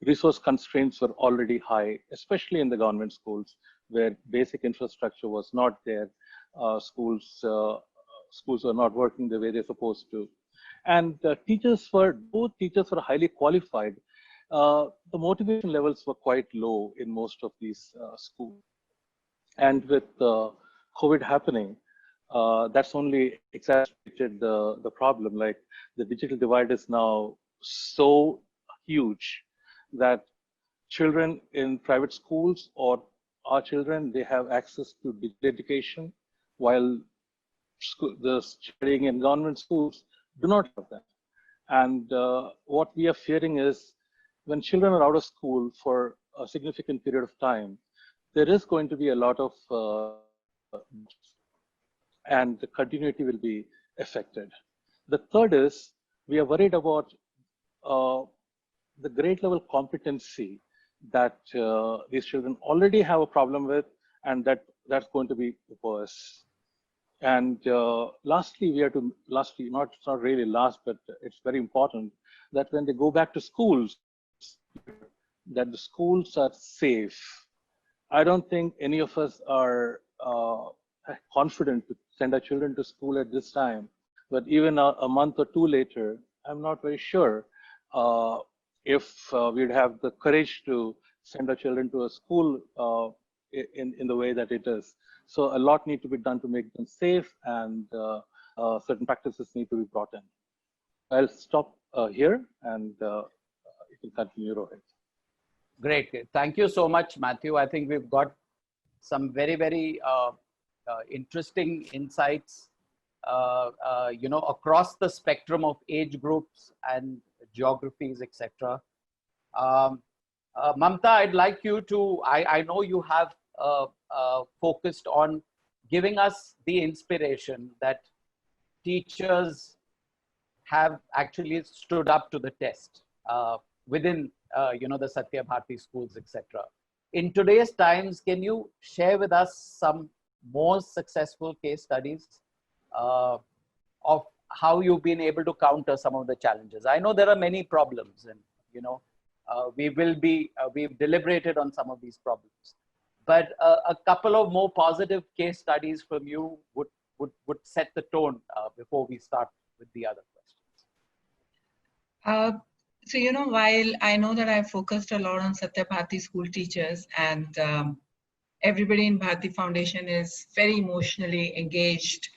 S5: Resource constraints were already high, especially in the government schools, where basic infrastructure was not there. Schools were not working the way they're supposed to. And both teachers were highly qualified. The motivation levels were quite low in most of these schools. And with COVID happening, that's only exacerbated the problem. Like, the digital divide is now so huge that children in private schools, or our children, they have access to digital education, while the studying in government schools do not have that. And what we are fearing is, when children are out of school for a significant period of time, there is going to be a lot of and the continuity will be affected. The third is, we are worried about the grade level competency that these children already have a problem with, and that's going to be worse. And lastly, not really last, but it's very important that when they go back to schools, that the schools are safe. I don't think any of us are confident to send our children to school at this time, but even a month or two later, I'm not very sure if we'd have the courage to send our children to a school in the way that it is. So a lot need to be done to make them safe, and certain practices need to be brought in. I'll stop here, and you can continue, Rohit.
S1: Great. Thank you so much, Matthew. I think we've got some very, very interesting insights, across the spectrum of age groups and geographies, etc. Mamta, I'd like you to, I know you have focused on giving us the inspiration that teachers have actually stood up to the test within the Satya Bharti schools, etc. In today's times, can you share with us some more successful case studies of how you've been able to counter some of the challenges? I know there are many problems, and we've deliberated on some of these problems, but a couple of more positive case studies from you would set the tone before we start with the other questions.
S2: So, while I know that I focused a lot on Satya Bharti school teachers, and everybody in Bharti Foundation is very emotionally engaged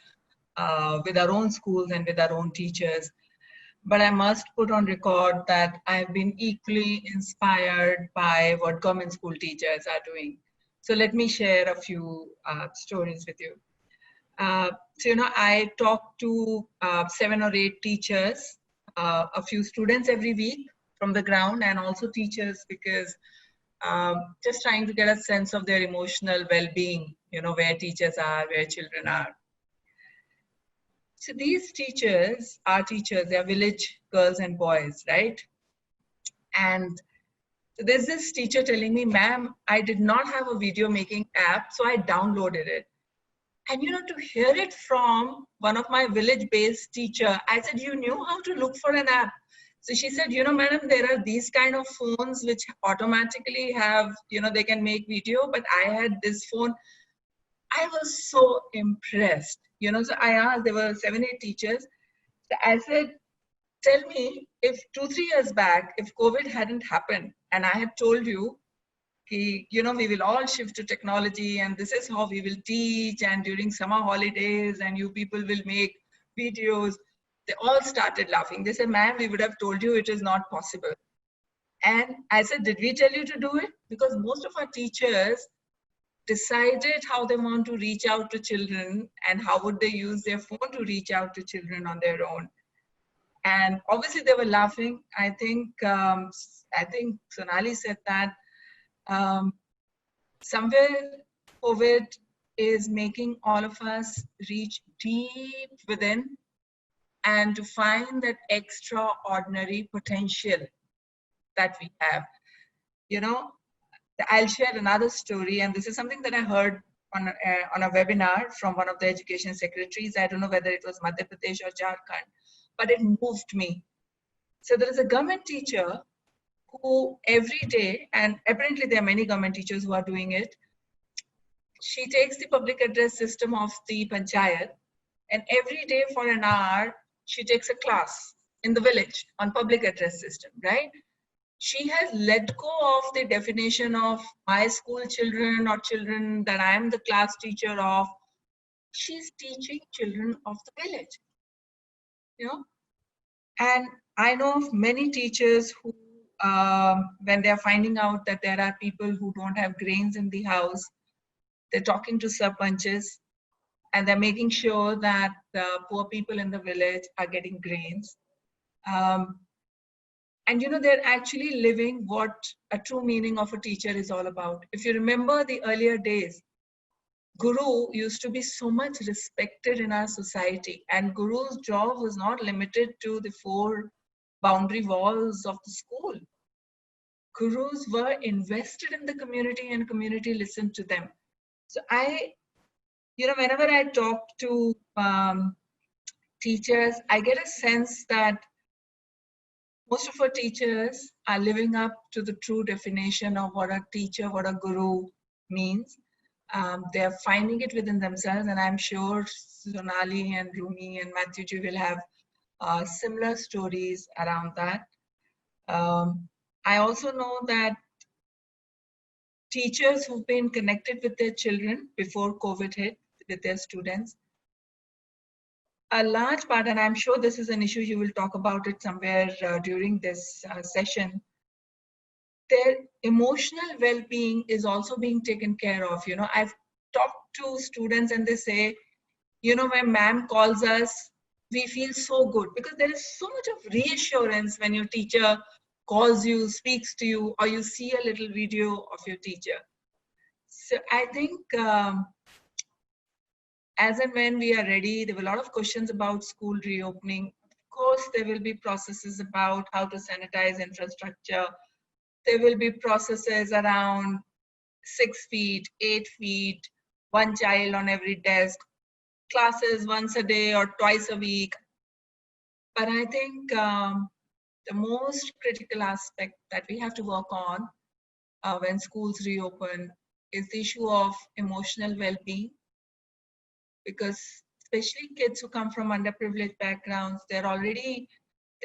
S2: with our own schools and with our own teachers, but I must put on record that I've been equally inspired by what government school teachers are doing. So let me share a few stories with you. I talk to 7 or 8 teachers, a few students every week from the ground, and also teachers, because just trying to get a sense of their emotional well-being, where teachers are, where children are. So these teachers are teachers, they are village girls and boys, right? And so there's this teacher telling me, ma'am, I did not have a video making app, so I downloaded it. And to hear it from one of my village-based teacher, I said, you knew how to look for an app? So she said, madam, there are these kind of phones which automatically have, they can make video, but I had this phone. I was so impressed, so I asked, there were 7, 8 teachers. So I said, tell me, if 2-3 years back, if COVID hadn't happened, and I had told you, we will all shift to technology, and this is how we will teach, and during summer holidays, and you people will make videos, they all started laughing. They said, ma'am, we would have told you it is not possible. And I said, did we tell you to do it? Because most of our teachers decided how they want to reach out to children and how would they use their phone to reach out to children on their own. And obviously they were laughing. I think Sonali said that somewhere COVID is making all of us reach deep within and to find that extraordinary potential that we have. I'll share another story, and this is something that I heard on a webinar from one of the education secretaries. I don't know whether it was Madhya Pradesh or Jharkhand, but it moved me. So there is a government teacher who every day, and apparently there are many government teachers who are doing it, she takes the public address system of the panchayat, and every day for an hour, she takes a class in the village on public address system, right? She has let go of the definition of my school children or children that I am the class teacher of. She's teaching children of the village, you know? And I know of many teachers who, when they're finding out that there are people who don't have grains in the house, they're talking to sarpanches and they're making sure that the poor people in the village are getting grains. And you know, they're actually living what a true meaning of a teacher is all about. If you remember the earlier days, Guru used to be so much respected in our society, and Guru's job was not limited to the four boundary walls of the school. Gurus were invested in the community and community listened to them. So whenever I talk to teachers, I get a sense that most of our teachers are living up to the true definition of what a teacher, what a guru means. They're finding it within themselves, and I'm sure Sonali and Rumi and Matthew Ji will have similar stories around that. I also know that teachers who've been connected with their children before COVID hit, with their students, a large part, and I'm sure this is an issue you will talk about it somewhere during this session, their emotional well-being is also being taken care of. You know, I've talked to students and they say, you know, when ma'am calls us, we feel so good because there is so much of reassurance when your teacher calls you, speaks to you, or you see a little video of your teacher. So I think as and when we are ready, there were a lot of questions about school reopening. Of course, there will be processes about how to sanitize infrastructure. There will be processes around 6 feet, 8 feet, one child on every desk, classes once a day or twice a week. But I think the most critical aspect that we have to work on when schools reopen is the issue of emotional well-being. Because especially kids who come from underprivileged backgrounds, they're already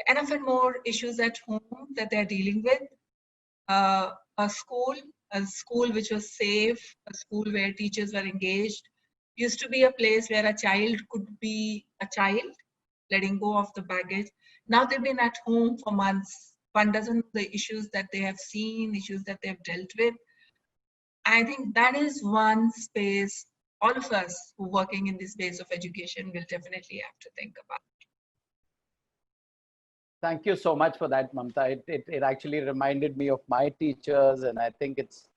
S2: enough and more issues at home that they're dealing with. A school which was safe, a school where teachers were engaged, used to be a place where a child could be a child, letting go of the baggage. Now they've been at home for months. One doesn't know the issues that they have seen, issues that they've dealt with. I think that is one space all of us who are working in this space of education will definitely have to think about.
S1: Thank you so much for that, Mamta. It actually reminded me of my teachers, and I think it's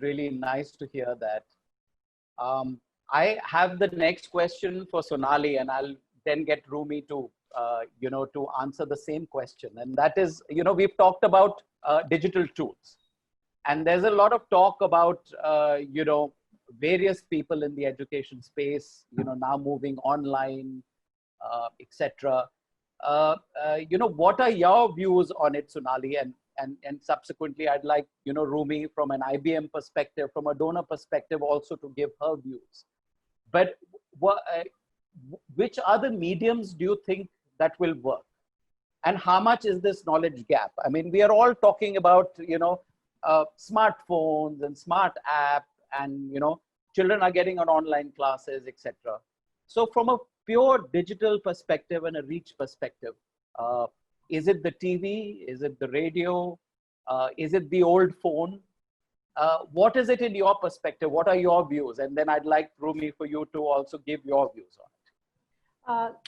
S1: really nice to hear that. I have the next question for Sonali, and I'll then get Rumi to to answer the same question. And that is, we've talked about digital tools, and there's a lot of talk about various people in the education space, now moving online, etc. What are your views on it, Sonali? And subsequently, I'd like, Rumi from an IBM perspective, from a donor perspective, also to give her views. But which other mediums do you think that will work? And how much is this knowledge gap? I mean, we are all talking about, smartphones and smart apps, and, children are getting on online classes, etc. So from a pure digital perspective and a reach perspective, is it the TV? Is it the radio? Is it the old phone? What is it in your perspective? What are your views? And then I'd like, Rumi, for you to also give your views on it.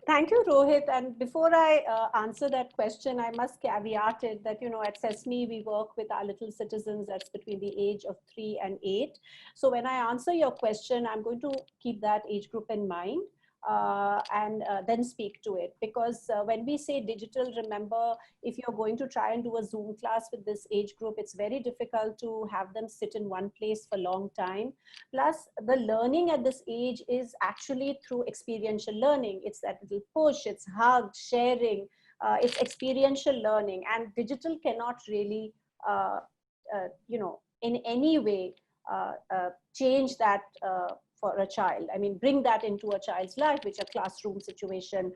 S4: Thank you, Rohit. And before I answer that question, I must caveat it that, at Sesame, we work with our little citizens that's between the age of 3 and 8. So when I answer your question, I'm going to keep that age group in mind. and then speak to it. Because when we say digital, remember, if you're going to try and do a Zoom class with this age group, it's very difficult to have them sit in one place for a long time. Plus, the learning at this age is actually through experiential learning. It's that little push, it's hug, sharing, it's experiential learning, and digital cannot really, in any way change that for a child. I mean, bring that into a child's life, which a classroom situation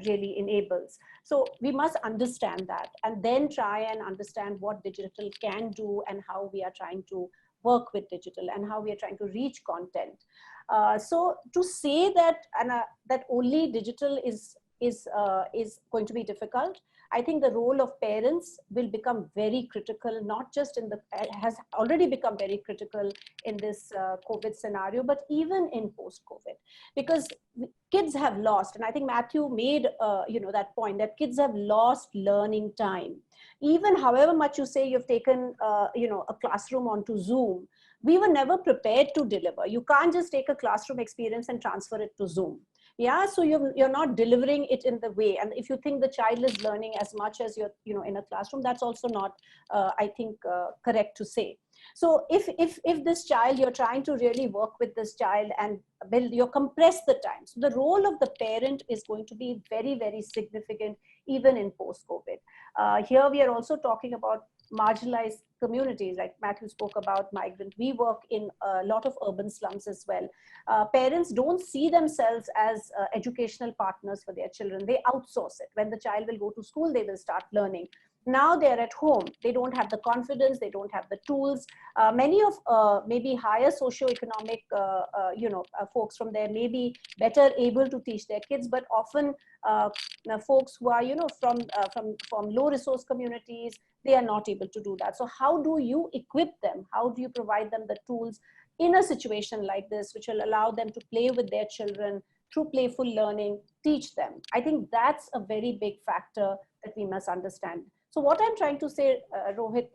S4: really enables. So we must understand that, and then try and understand what digital can do and how we are trying to work with digital and how we are trying to reach content. So to say that that only digital is going to be difficult, I think the role of parents will become very critical, not just in the, has already become very critical in this COVID scenario, but even in post-COVID, because kids have lost, and I think Matthew made that point, that kids have lost learning time. Even however much you say you've taken a classroom onto Zoom, we were never prepared to deliver. You can't just take a classroom experience and transfer it to Zoom. Yeah, so you're not delivering it in the way. And if you think the child is learning as much as you're in a classroom, that's also not, I think, correct to say. So if this child, you're trying to really work with this child and build, you compress the time. So the role of the parent is going to be very, very significant, even in post-COVID. Here we are also talking about marginalized communities, like Matthew spoke about migrant. We work in a lot of urban slums as well. Parents don't see themselves as educational partners for their children. They outsource it. When the child will go to school, they will start learning. Now they're at home. They don't have the confidence. They don't have the tools. Many of maybe higher socioeconomic, folks from there may be better able to teach their kids, but often folks who are, from low resource communities, they are not able to do that. So how do you equip them? How do you provide them the tools in a situation like this, which will allow them to play with their children through playful learning, teach them? I think that's a very big factor that we must understand. So what I'm trying to say, Rohit,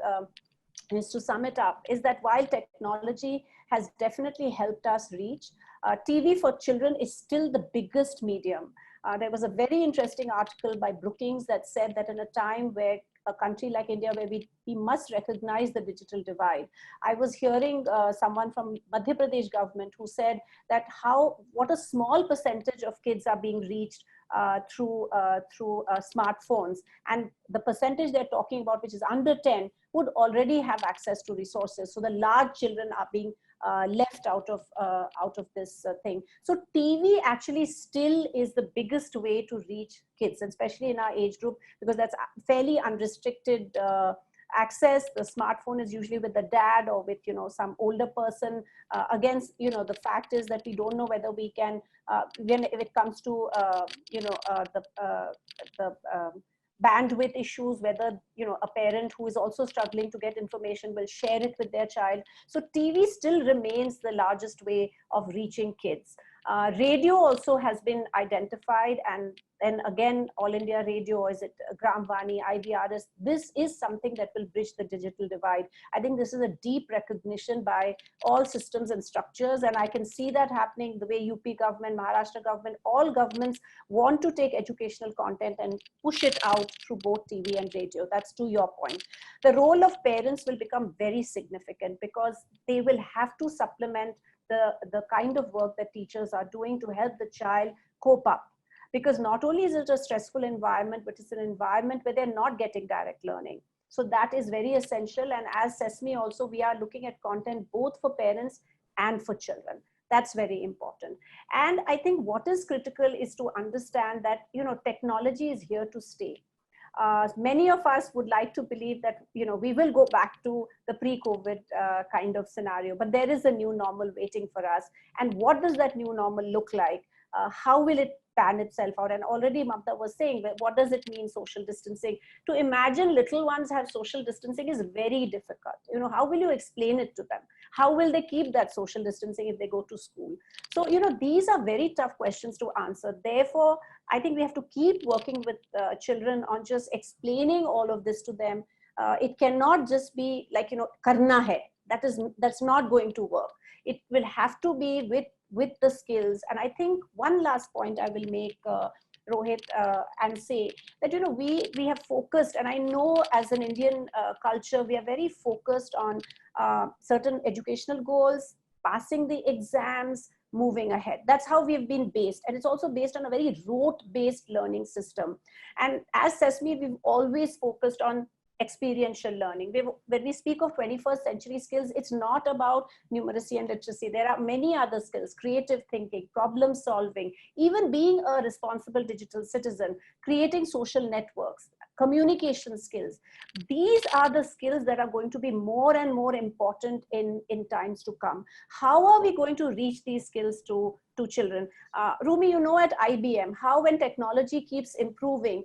S4: is to sum it up, is that while technology has definitely helped us reach, TV for children is still the biggest medium. There was a very interesting article by Brookings that said that in a time where a country like India, where we must recognize the digital divide. I was hearing someone from Madhya Pradesh government who said that what a small percentage of kids are being reached through smartphones, and the percentage they're talking about, which is under 10, would already have access to resources. So the large children are being left out of this thing. So TV actually still is the biggest way to reach kids, especially in our age group, because that's fairly unrestricted access. The smartphone is usually with the dad or with some older person. Again, the fact is that we don't know whether we can, when it comes to the bandwidth issues, whether a parent who is also struggling to get information will share it with their child. So TV still remains the largest way of reaching kids. Radio also has been identified, and then again, All India Radio, is it Gram Vani, IVRS, this is something that will bridge the digital divide. I think this is a deep recognition by all systems and structures, and I can see that happening the way UP government, Maharashtra government, all governments want to take educational content and push it out through both TV and radio. That's to your point. The role of parents will become very significant, because they will have to supplement the kind of work that teachers are doing to help the child cope up. Because not only is it a stressful environment, but it's an environment where they're not getting direct learning. So that is very essential. And as Sesame also, we are looking at content both for parents and for children. That's very important. And I think what is critical is to understand that, technology is here to stay. Many of us would like to believe that, we will go back to the pre-COVID kind of scenario, but there is a new normal waiting for us. And what does that new normal look like? How will it pan itself out? And already Mamta was saying, what does it mean, social distancing? To imagine little ones have social distancing is very difficult. How will you explain it to them? How will they keep that social distancing if they go to school? So, these are very tough questions to answer. Therefore, I think we have to keep working with children on just explaining all of this to them. It cannot just be like, karna hai. That's not going to work. It will have to be with with the skills. And I think one last point I will make, Rohit, and say that, you know, we have focused, and I know as an Indian culture, we are very focused on certain educational goals, passing the exams, moving ahead. That's how we've been based. And it's also based on a very rote-based learning system. And as Sesame, we've always focused on experiential learning. When we speak of 21st century skills, it's not about numeracy and literacy. There are many other skills: creative thinking, problem solving, even being a responsible digital citizen, creating social networks, communication skills. These are the skills that are going to be more and more important in times to come. How are we going to reach these skills to children? Rumi, you know, at IBM, how when technology keeps improving,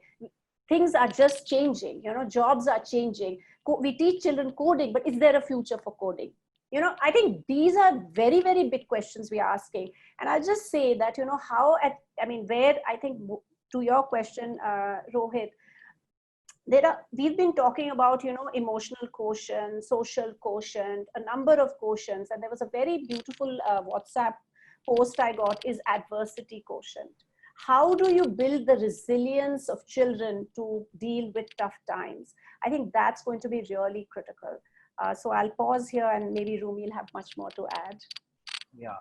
S4: things are just changing, you know, jobs are changing. We teach children coding, but is there a future for coding? You know, I think these are very, very big questions we are asking. And I'll just say that, you know, where I think, to your question, Rohit, we've been talking about, you know, emotional quotient, social quotient, a number of quotients. And there was a very beautiful WhatsApp post I got, is adversity quotient. How do you build the resilience of children to deal with tough times? I think that's going to be really critical. So I'll pause here, and maybe Rumi will have much more to add.
S1: Yeah.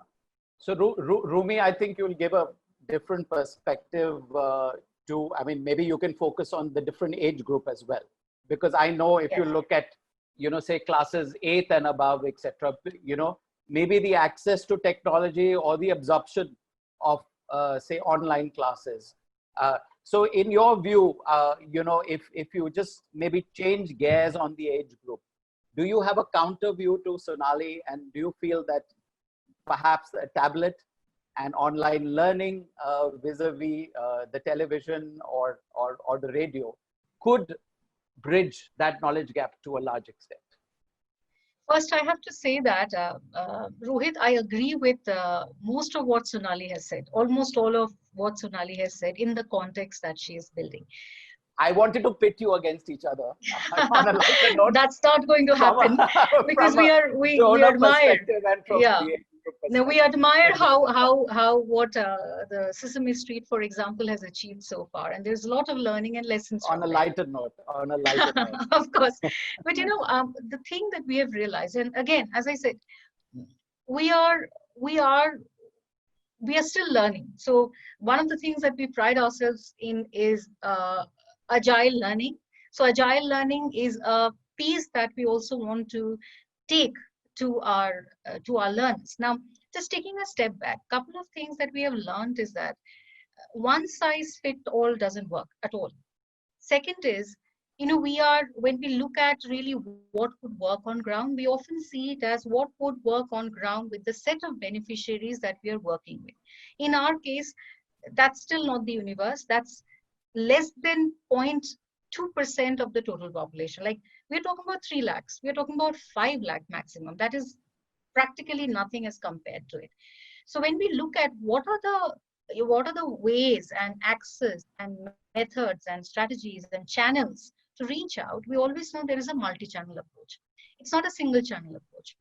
S1: So Rumi, I think you'll give a different perspective to, I mean, maybe you can focus on the different age group as well. Because I know if you look at, you know, say classes 8th and above, etc., you know, maybe the access to technology or the absorption of say online classes. So in your view, you know, if you just maybe change gears on the age group, do you have a counter view to Sonali, and do you feel that perhaps a tablet and online learning vis-a-vis the television or the radio could bridge that knowledge gap to a large extent?
S3: First, I have to say that, Rohit, I agree with most of what Sonali has said, almost all of what Sonali has said in the context that she is building.
S1: I wanted to pit you against each other on a lighter note.
S3: That's not going to happen because we admire. Yeah. Now we admire how what the Sesame Street, for example, has achieved so far, and there's a lot of learning and lessons.
S1: On a lighter note,
S3: of course. But you know, the thing that we have realized, and again, as I said, we are still learning. So one of the things that we pride ourselves in is agile learning. So agile learning is a piece that we also want to take to our learners. Now, just taking a step back, couple of things that we have learned is that one size fit all doesn't work at all. Second is, you know, when we look at really what would work on ground, we often see it as what would work on ground with the set of beneficiaries that we are working with. In our case, that's still not the universe. That's less than 0.2% of the total population. Like, we're talking about 3 lakhs. We're talking about 5 lakh maximum. That is practically nothing as compared to it. So when we look at what are the ways and access and methods and strategies and channels to reach out, we always know there is a multi-channel approach. It's not a single channel approach.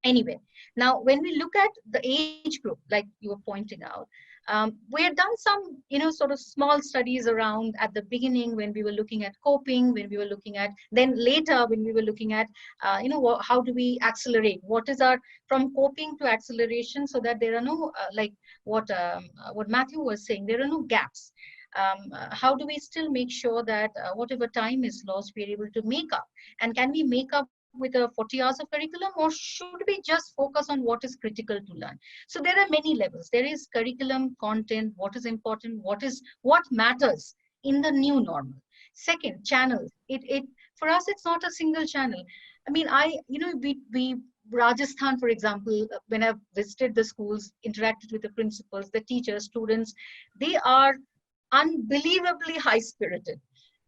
S3: Anyway, now when we look at the age group, like you were pointing out, we had done some, you know, sort of small studies around at the beginning when we were looking at coping, when we were looking at, then later when we were looking at, you know, how do we accelerate? What is our, from coping to acceleration, so that there are no, like what Matthew was saying, there are no gaps. How do we still make sure that whatever time is lost, we are able to make up? And can we make up with 40 hours of curriculum, or should we just focus on what is critical to learn? So there are many levels. There is curriculum, content, what is important, what matters in the new normal. Second, channels. For us, it's not a single channel. I mean, we Rajasthan, for example, when I've visited the schools, interacted with the principals, the teachers, students, they are unbelievably high-spirited.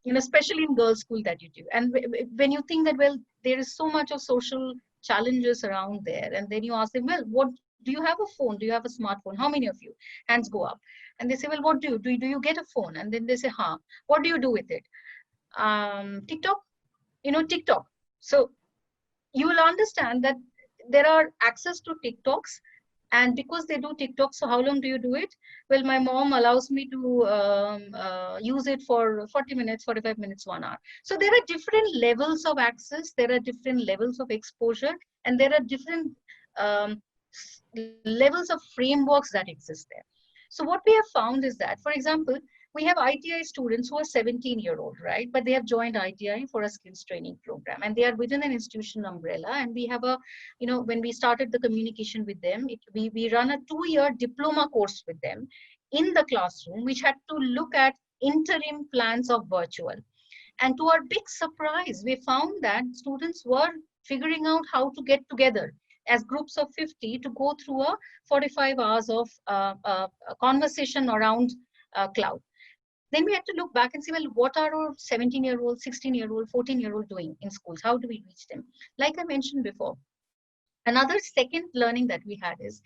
S3: You know, especially in girls' school that you do. And when you think that, well, there is so much of social challenges around there, and then you ask them, well, what do you have a phone? Do you have a smartphone? How many of you? Hands go up. And they say, well, what do you get a phone? And then they say, what do you do with it? TikTok, you know, TikTok. So you will understand that there are access to TikToks And because they do TikTok, so how long do you do it? Well, my mom allows me to use it for 40 minutes, 45 minutes, 1 hour. So there are different levels of access, there are different levels of exposure, and there are different um, levels of frameworks that exist there. So what we have found is that, for example, we have ITI students who are 17-year-old, right? But they have joined ITI for a skills training program, and they are within an institution umbrella. And we have a, when we started the communication with them, we run a 2-year diploma course with them in the classroom, which had to look at interim plans of virtual. And to our big surprise, we found that students were figuring out how to get together as groups of 50 to go through a 45 hours of conversation around cloud. Then we had to look back and see, well, what are our 17-year-old, 16-year-old, 14-year-old doing in schools? How do we reach them? Like I mentioned before, another second learning that we had is,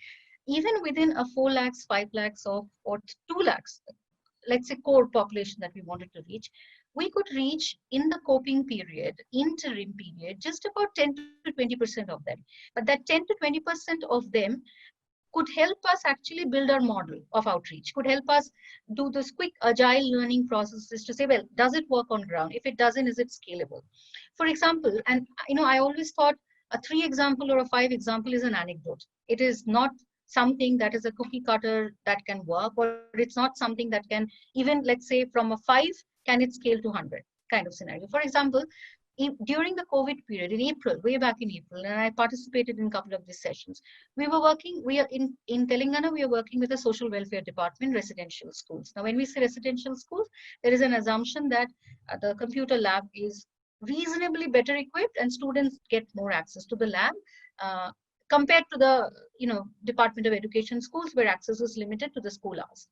S3: even within a 4 lakhs, 5 lakhs or 2 lakhs, let's say core population that we wanted to reach, we could reach in the coping period, interim period, just about 10 to 20% of them. But that 10 to 20% of them could help us actually build our model of outreach, could help us do this quick agile learning processes to say, well, does it work on ground? If it doesn't, is it scalable? For example, and I always thought a 3 example or a 5 example is an anecdote. It is not something that is a cookie cutter that can work, or it's not something that can even, let's say from a 5, can it scale to 100 kind of scenario. For example, during the COVID period in April, way back in April, and I participated in a couple of these sessions, we are in Telangana, we are working with the social welfare department, residential schools. Now, when we say residential schools, there is an assumption that the computer lab is reasonably better equipped and students get more access to the lab compared to the Department of Education schools, where access is limited to the school hours.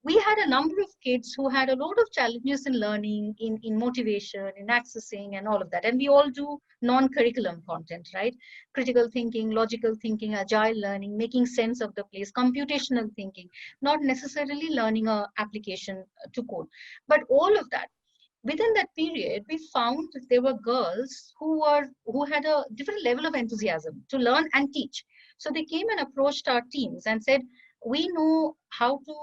S3: We had a number of kids who had a lot of challenges in learning, in motivation, in accessing and all of that. And we all do non-curriculum content, right? Critical thinking, logical thinking, agile learning, making sense of the place, computational thinking, not necessarily learning an application to code. But all of that, within that period, we found that there were girls who had a different level of enthusiasm to learn and teach. So they came and approached our teams and said, we know how to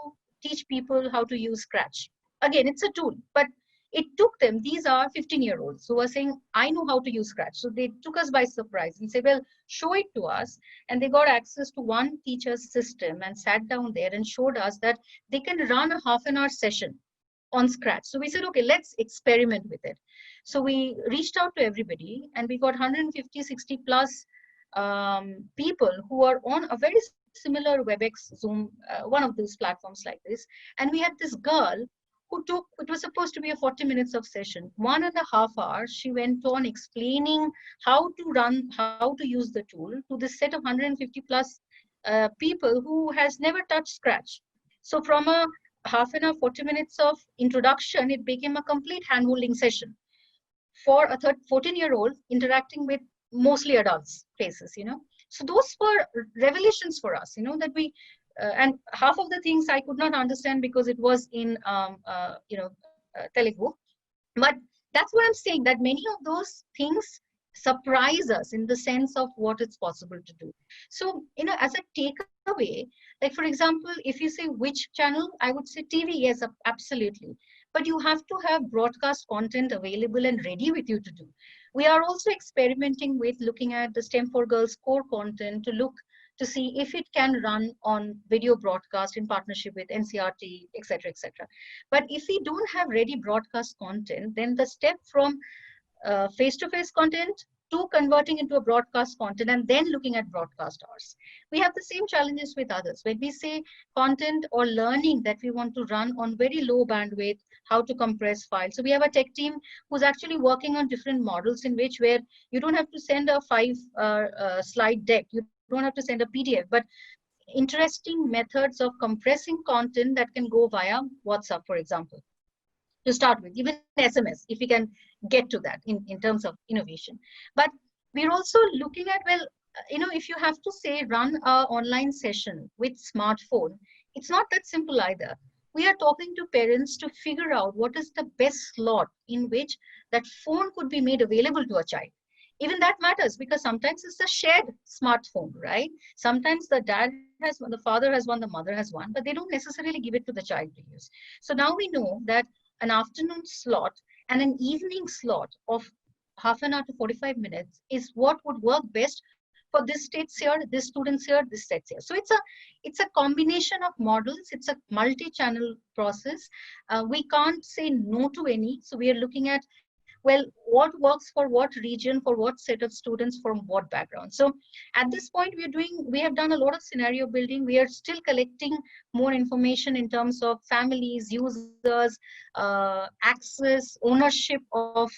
S3: teach people how to use Scratch. Again, it's a tool, but it took them, these are 15-year-olds who are saying, I know how to use Scratch. So they took us by surprise and said, well, show it to us. And they got access to one teacher's system and sat down there and showed us that they can run a half-an-hour session on Scratch. So we said, okay, let's experiment with it. So we reached out to everybody and we got 150, 60 plus people who are on a very similar WebEx, Zoom, one of those platforms like this. And we had this girl who took, it was supposed to be a 40 minutes of session, 1.5 hours, she went on explaining how to use the tool to this set of 150 plus people who has never touched Scratch. So from a half an hour, 40 minutes of introduction, it became a complete hand-holding session for a 14-year-old interacting with mostly adults faces, So those were revelations for us, that we, and half of the things I could not understand because it was in, Telugu. But that's what I'm saying, that many of those things surprise us in the sense of what it's possible to do. So, as a takeaway, like for example, if you say which channel, I would say TV, yes, absolutely. But you have to have broadcast content available and ready with you to do. We are also experimenting with looking at the STEM for Girls core content to see if it can run on video broadcast in partnership with NCERT, etc., etc. But if we don't have ready broadcast content, then the step from face-to-face content to converting into a broadcast content and then looking at broadcast hours. We have the same challenges with others. When we say content or learning that we want to run on very low bandwidth, how to compress files. So we have a tech team who's actually working on different models in which where you don't have to send a 5 slide deck. You don't have to send a PDF, but interesting methods of compressing content that can go via WhatsApp, for example, to start with, even SMS, if we can get to that in terms of innovation. But we're also looking at, well, if you have to say run an online session with smartphone, it's not that simple either. We are talking to parents to figure out what is the best slot in which that phone could be made available to a child. Even that matters, because sometimes it's a shared smartphone, right? Sometimes the dad has one, the father has one, the mother has one, but they don't necessarily give it to the child to use. So now we know that an afternoon slot and an evening slot of half an hour to 45 minutes is what would work best for this states here, this students here, this sets here. So it's a combination of models. It's a multi-channel process. We can't say no to any. So we are looking at, well, what works for what region, for what set of students, from what background. So at this point, we have done a lot of scenario building. We are still collecting more information in terms of families, users, access, ownership of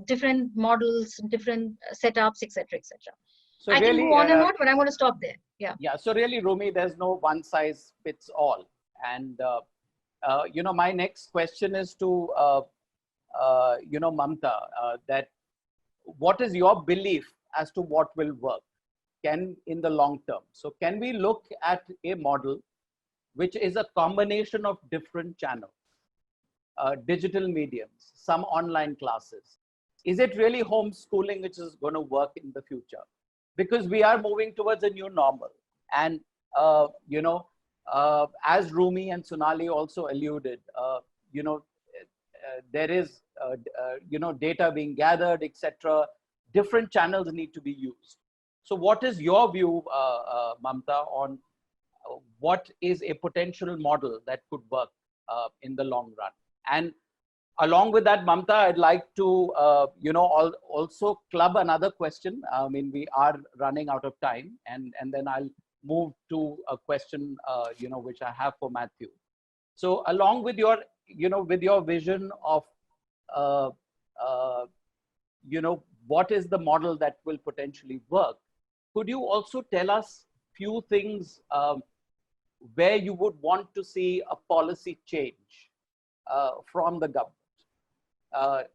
S3: different models, different setups, etc., etc.
S1: So
S3: I
S1: really,
S3: can go on and on, but I'm going to stop there. Yeah.
S1: Yeah. So really, Rumi, there's no one size fits all. And, you know, my next question is to, you know, Mamta, that what is your belief as to what will work in the long term? So can we look at a model which is a combination of different channels, digital mediums, some online classes? Is it really homeschooling which is going to work in the future? Because we are moving towards a new normal. And, you know, as Rumi and Sonali also alluded, you know, there is, you know, data being gathered, etc. Different channels need to be used. So what is your view, Mamta, on what is a potential model that could work in the long run? And along with that, Mamta, I'd like to, you know, also club another question. I mean, we are running out of time, and then I'll move to a question, you know, which I have for Matthew. So along with your, you know, with your vision of, you know, what is the model that will potentially work, could you also tell us few things where you would want to see a policy change from the government?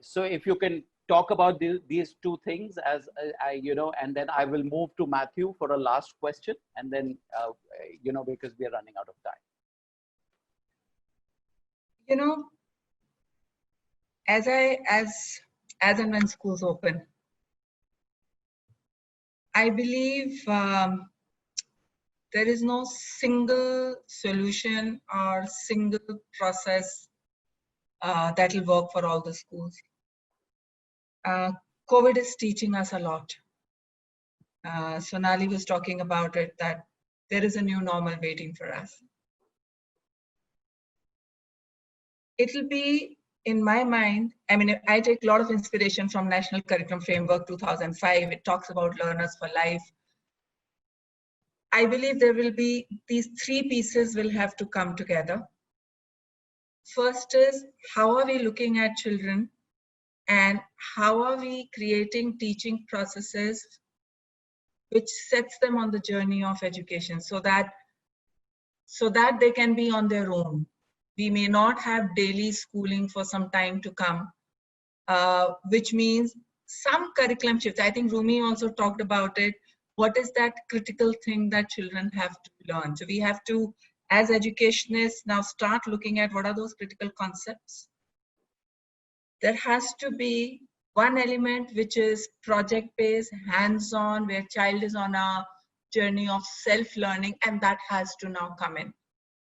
S1: So if you can talk about these two things, as you know, and then I will move to Matthew for a last question, and then, you know, because we are running out of time.
S2: You know, as and when schools open, I believe there is no single solution or single process that will work for all the schools. COVID is teaching us a lot. Sonali was talking about it, that there is a new normal waiting for us. It'll be, in my mind, I mean, I take a lot of inspiration from National Curriculum Framework 2005. It talks about learners for life. I believe there will be, these three pieces will have to come together. First is, how are we looking at children, and how are we creating teaching processes which sets them on the journey of education, so that they can be on their own. We may not have daily schooling for some time to come, which means some curriculum shifts. I think Rumi also talked about it. What is that critical thing that children have to learn? So we have to, as educationists, now start looking at what are those critical concepts. There has to be one element which is project-based, hands-on, where child is on a journey of self-learning, and that has to now come in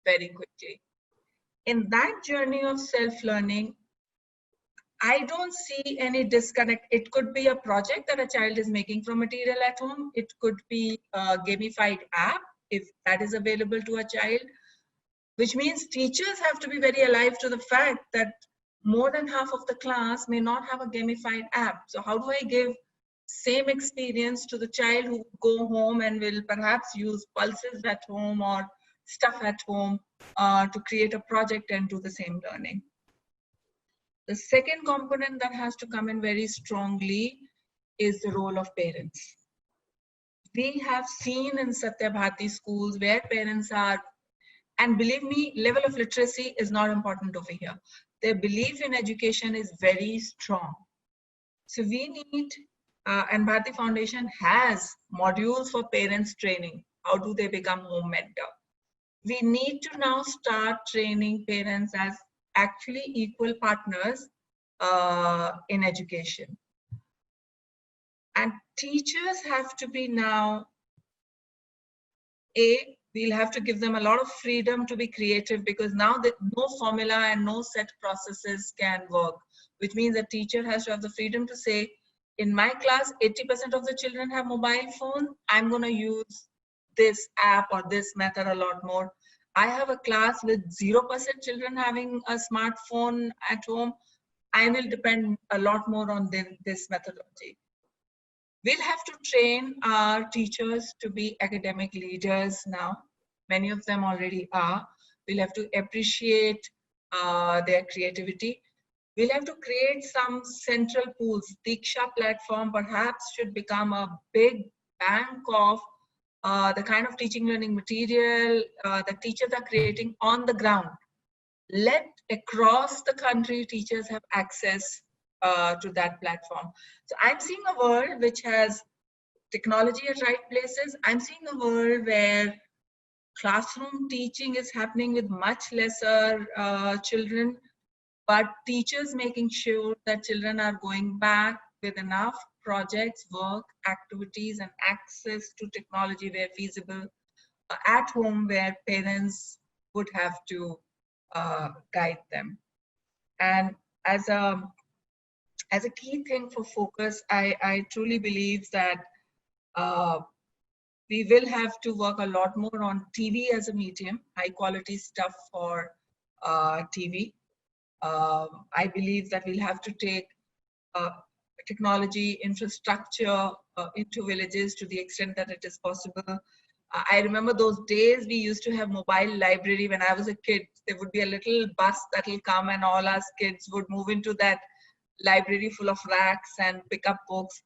S2: very quickly. In that journey of self-learning, I don't see any disconnect. It could be a project that a child is making from material at home. It could be a gamified app, if that is available to a child, which means teachers have to be very alive to the fact that more than half of the class may not have a gamified app. So how do I give same experience to the child who go home and will perhaps use pulses at home or stuff at home to create a project and do the same learning? The second component that has to come in very strongly is the role of parents. We have seen in Satya Bharati schools where parents are, and believe me, level of literacy is not important over here. Their belief in education is very strong. So we need, and Bharati Foundation has modules for parents training. How do they become home mentor? We need to now start training parents as actually equal partners in education. And teachers have to be now, we'll have to give them a lot of freedom to be creative, because now that no formula and no set processes can work, which means a teacher has to have the freedom to say, in my class, 80% of the children have mobile phone. I'm going to use this app or this method a lot more. I have a class with 0% children having a smartphone at home. I will depend a lot more on this methodology. We'll have to train our teachers to be academic leaders now. Many of them already are. We'll have to appreciate their creativity. We'll have to create some central pools. Diksha platform perhaps should become a big bank of the kind of teaching learning material that teachers are creating on the ground. Let across the country teachers have access to that platform. So I'm seeing a world which has technology at right places. I'm seeing a world where classroom teaching is happening with much lesser children, but teachers making sure that children are going back with enough projects, work, activities, and access to technology where feasible, at home where parents would have to guide them. And as a key thing for focus, I truly believe that we will have to work a lot more on TV as a medium, high quality stuff for TV. I believe that we'll have to take technology infrastructure into villages to the extent that it is possible. I remember those days we used to have mobile library when I was a kid. There would be a little bus that will come and all us kids would move into that library full of racks and pick up books.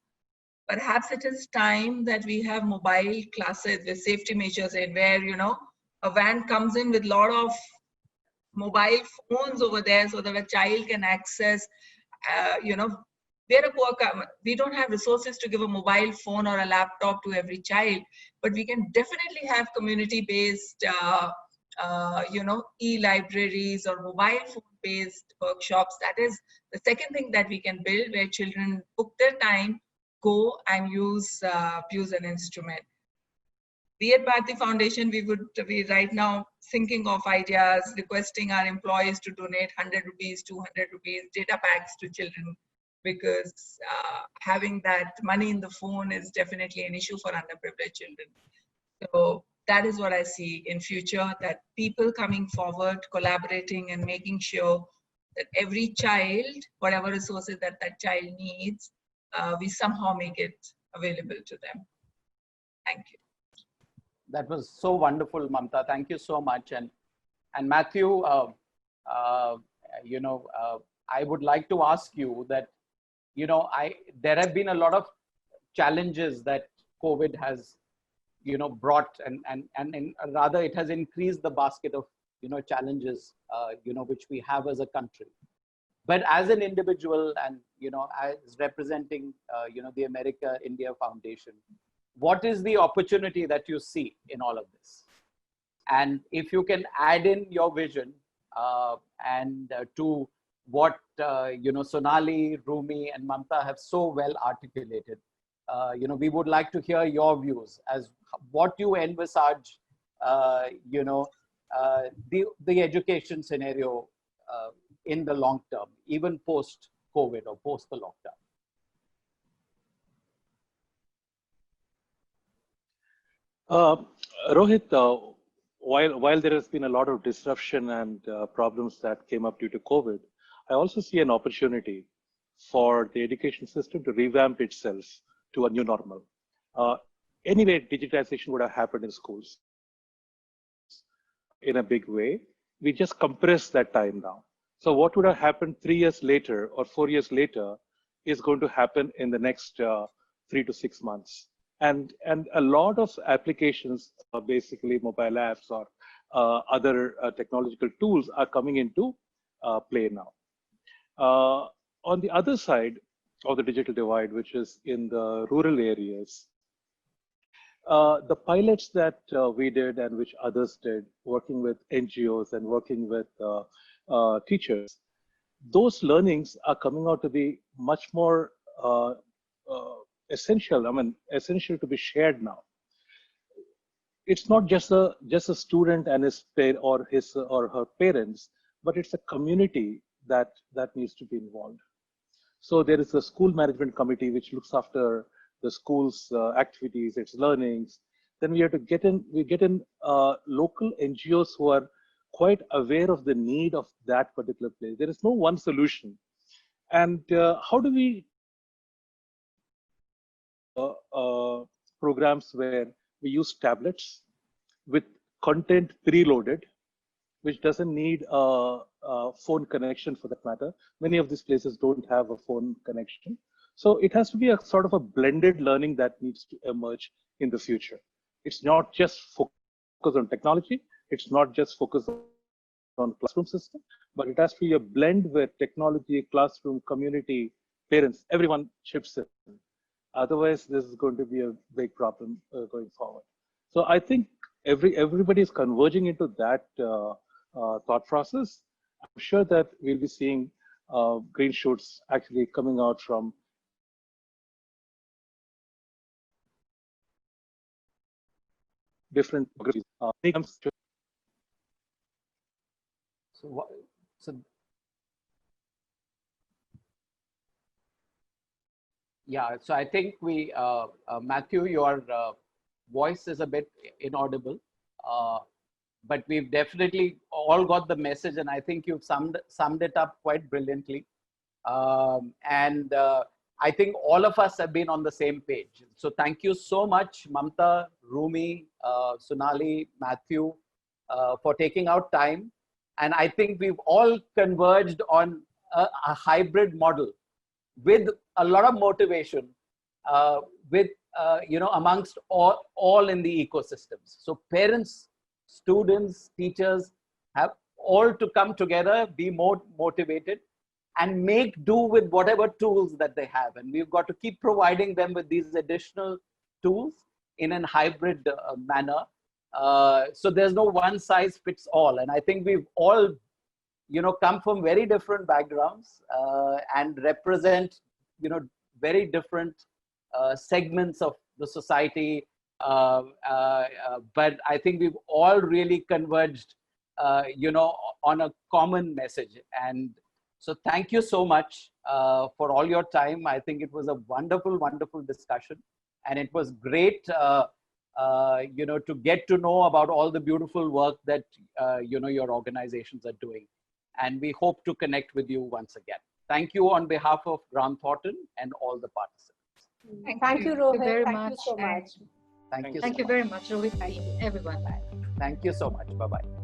S2: Perhaps it is time that we have mobile classes with safety measures in, where, you know, a van comes in with a lot of mobile phones over there so that a child can access, you know, we're a poor, we don't have resources to give a mobile phone or a laptop to every child, but we can definitely have community-based, you know, e-libraries or mobile phone-based workshops. That is the second thing that we can build, where children book their time, go and use an instrument. We at Bharati Foundation, we right now thinking of ideas, requesting our employees to donate 100 rupees, 200 rupees data packs to children, because having that money in the phone is definitely an issue for underprivileged children. So that is what I see in future, that people coming forward, collaborating and making sure that every child, whatever resources that that child needs, we somehow make it available to them. Thank you.
S1: That was so wonderful, Mamta. Thank you so much. And Matthew, you know, I would like to ask you that, you know, there have been a lot of challenges that COVID has, you know, brought, and rather it has increased the basket of, you know, challenges, you know, which we have as a country. But as an individual and, you know, as representing, you know, the America India Foundation, what is the opportunity that you see in all of this? And if you can add in your vision to what, you know, Sonali, Rumi and Mamta have so well articulated, you know, we would like to hear your views as what you envisage, you know, the education scenario in the long term, even post-COVID or post the lockdown.
S5: Rohit, while there has been a lot of disruption and problems that came up due to COVID, I also see an opportunity for the education system to revamp itself to a new normal. Anyway, digitization would have happened in schools in a big way. We just compress that time now. So what would have happened 3 years later or 4 years later is going to happen in the next 3 to 6 months. And a lot of applications, basically mobile apps or other technological tools, are coming into play now. On the other side of the digital divide, which is in the rural areas, the pilots that we did and which others did, working with NGOs and working with teachers, those learnings are coming out to be much more essential. I mean, essential to be shared now. It's not just a student and his or his or her parents, but it's a community that needs to be involved. So there is a school management committee which looks after the school's activities, its learnings. Then we have to get in local NGOs who are quite aware of the need of that particular place. There is no one solution. And how do we programs where we use tablets with content preloaded, which doesn't need a phone connection for that matter. Many of these places don't have a phone connection. So it has to be a sort of a blended learning that needs to emerge in the future. It's not just focused on technology. It's not just focused on classroom system, but it has to be a blend where technology, classroom, community, parents, everyone chips in. Otherwise, this is going to be a big problem going forward. So I think everybody is converging into that thought process. I'm sure that we'll be seeing green shoots actually coming out from different programs.
S1: So yeah, so I think we, Matthew, your voice is a bit inaudible, but we've definitely all got the message, and I think you've summed it up quite brilliantly. I think all of us have been on the same page. So thank you so much, Mamta, Rumi, Sonali, Matthew, for taking out time. And I think we've all converged on a hybrid model with a lot of motivation, amongst all in the ecosystems. So parents, students, teachers have all to come together, be more motivated, and make do with whatever tools that they have. And we've got to keep providing them with these additional tools in a hybrid manner. So there's no one size fits all. And I think we've all, come from very different backgrounds and represent, very different segments of the society. But I think we've all really converged, on a common message. And so thank you so much for all your time. I think it was a wonderful, wonderful discussion. And it was great, to get to know about all the beautiful work that, your organizations are doing. And we hope to connect with you once again. Thank you on behalf of Grant Thornton and all the participants.
S4: Thank you, Rohit.
S3: very
S4: Thank
S3: much.
S4: you so much.
S1: Thank you.
S3: Thank you very much, Rohit, everyone.
S1: Thank you so much. Bye-bye.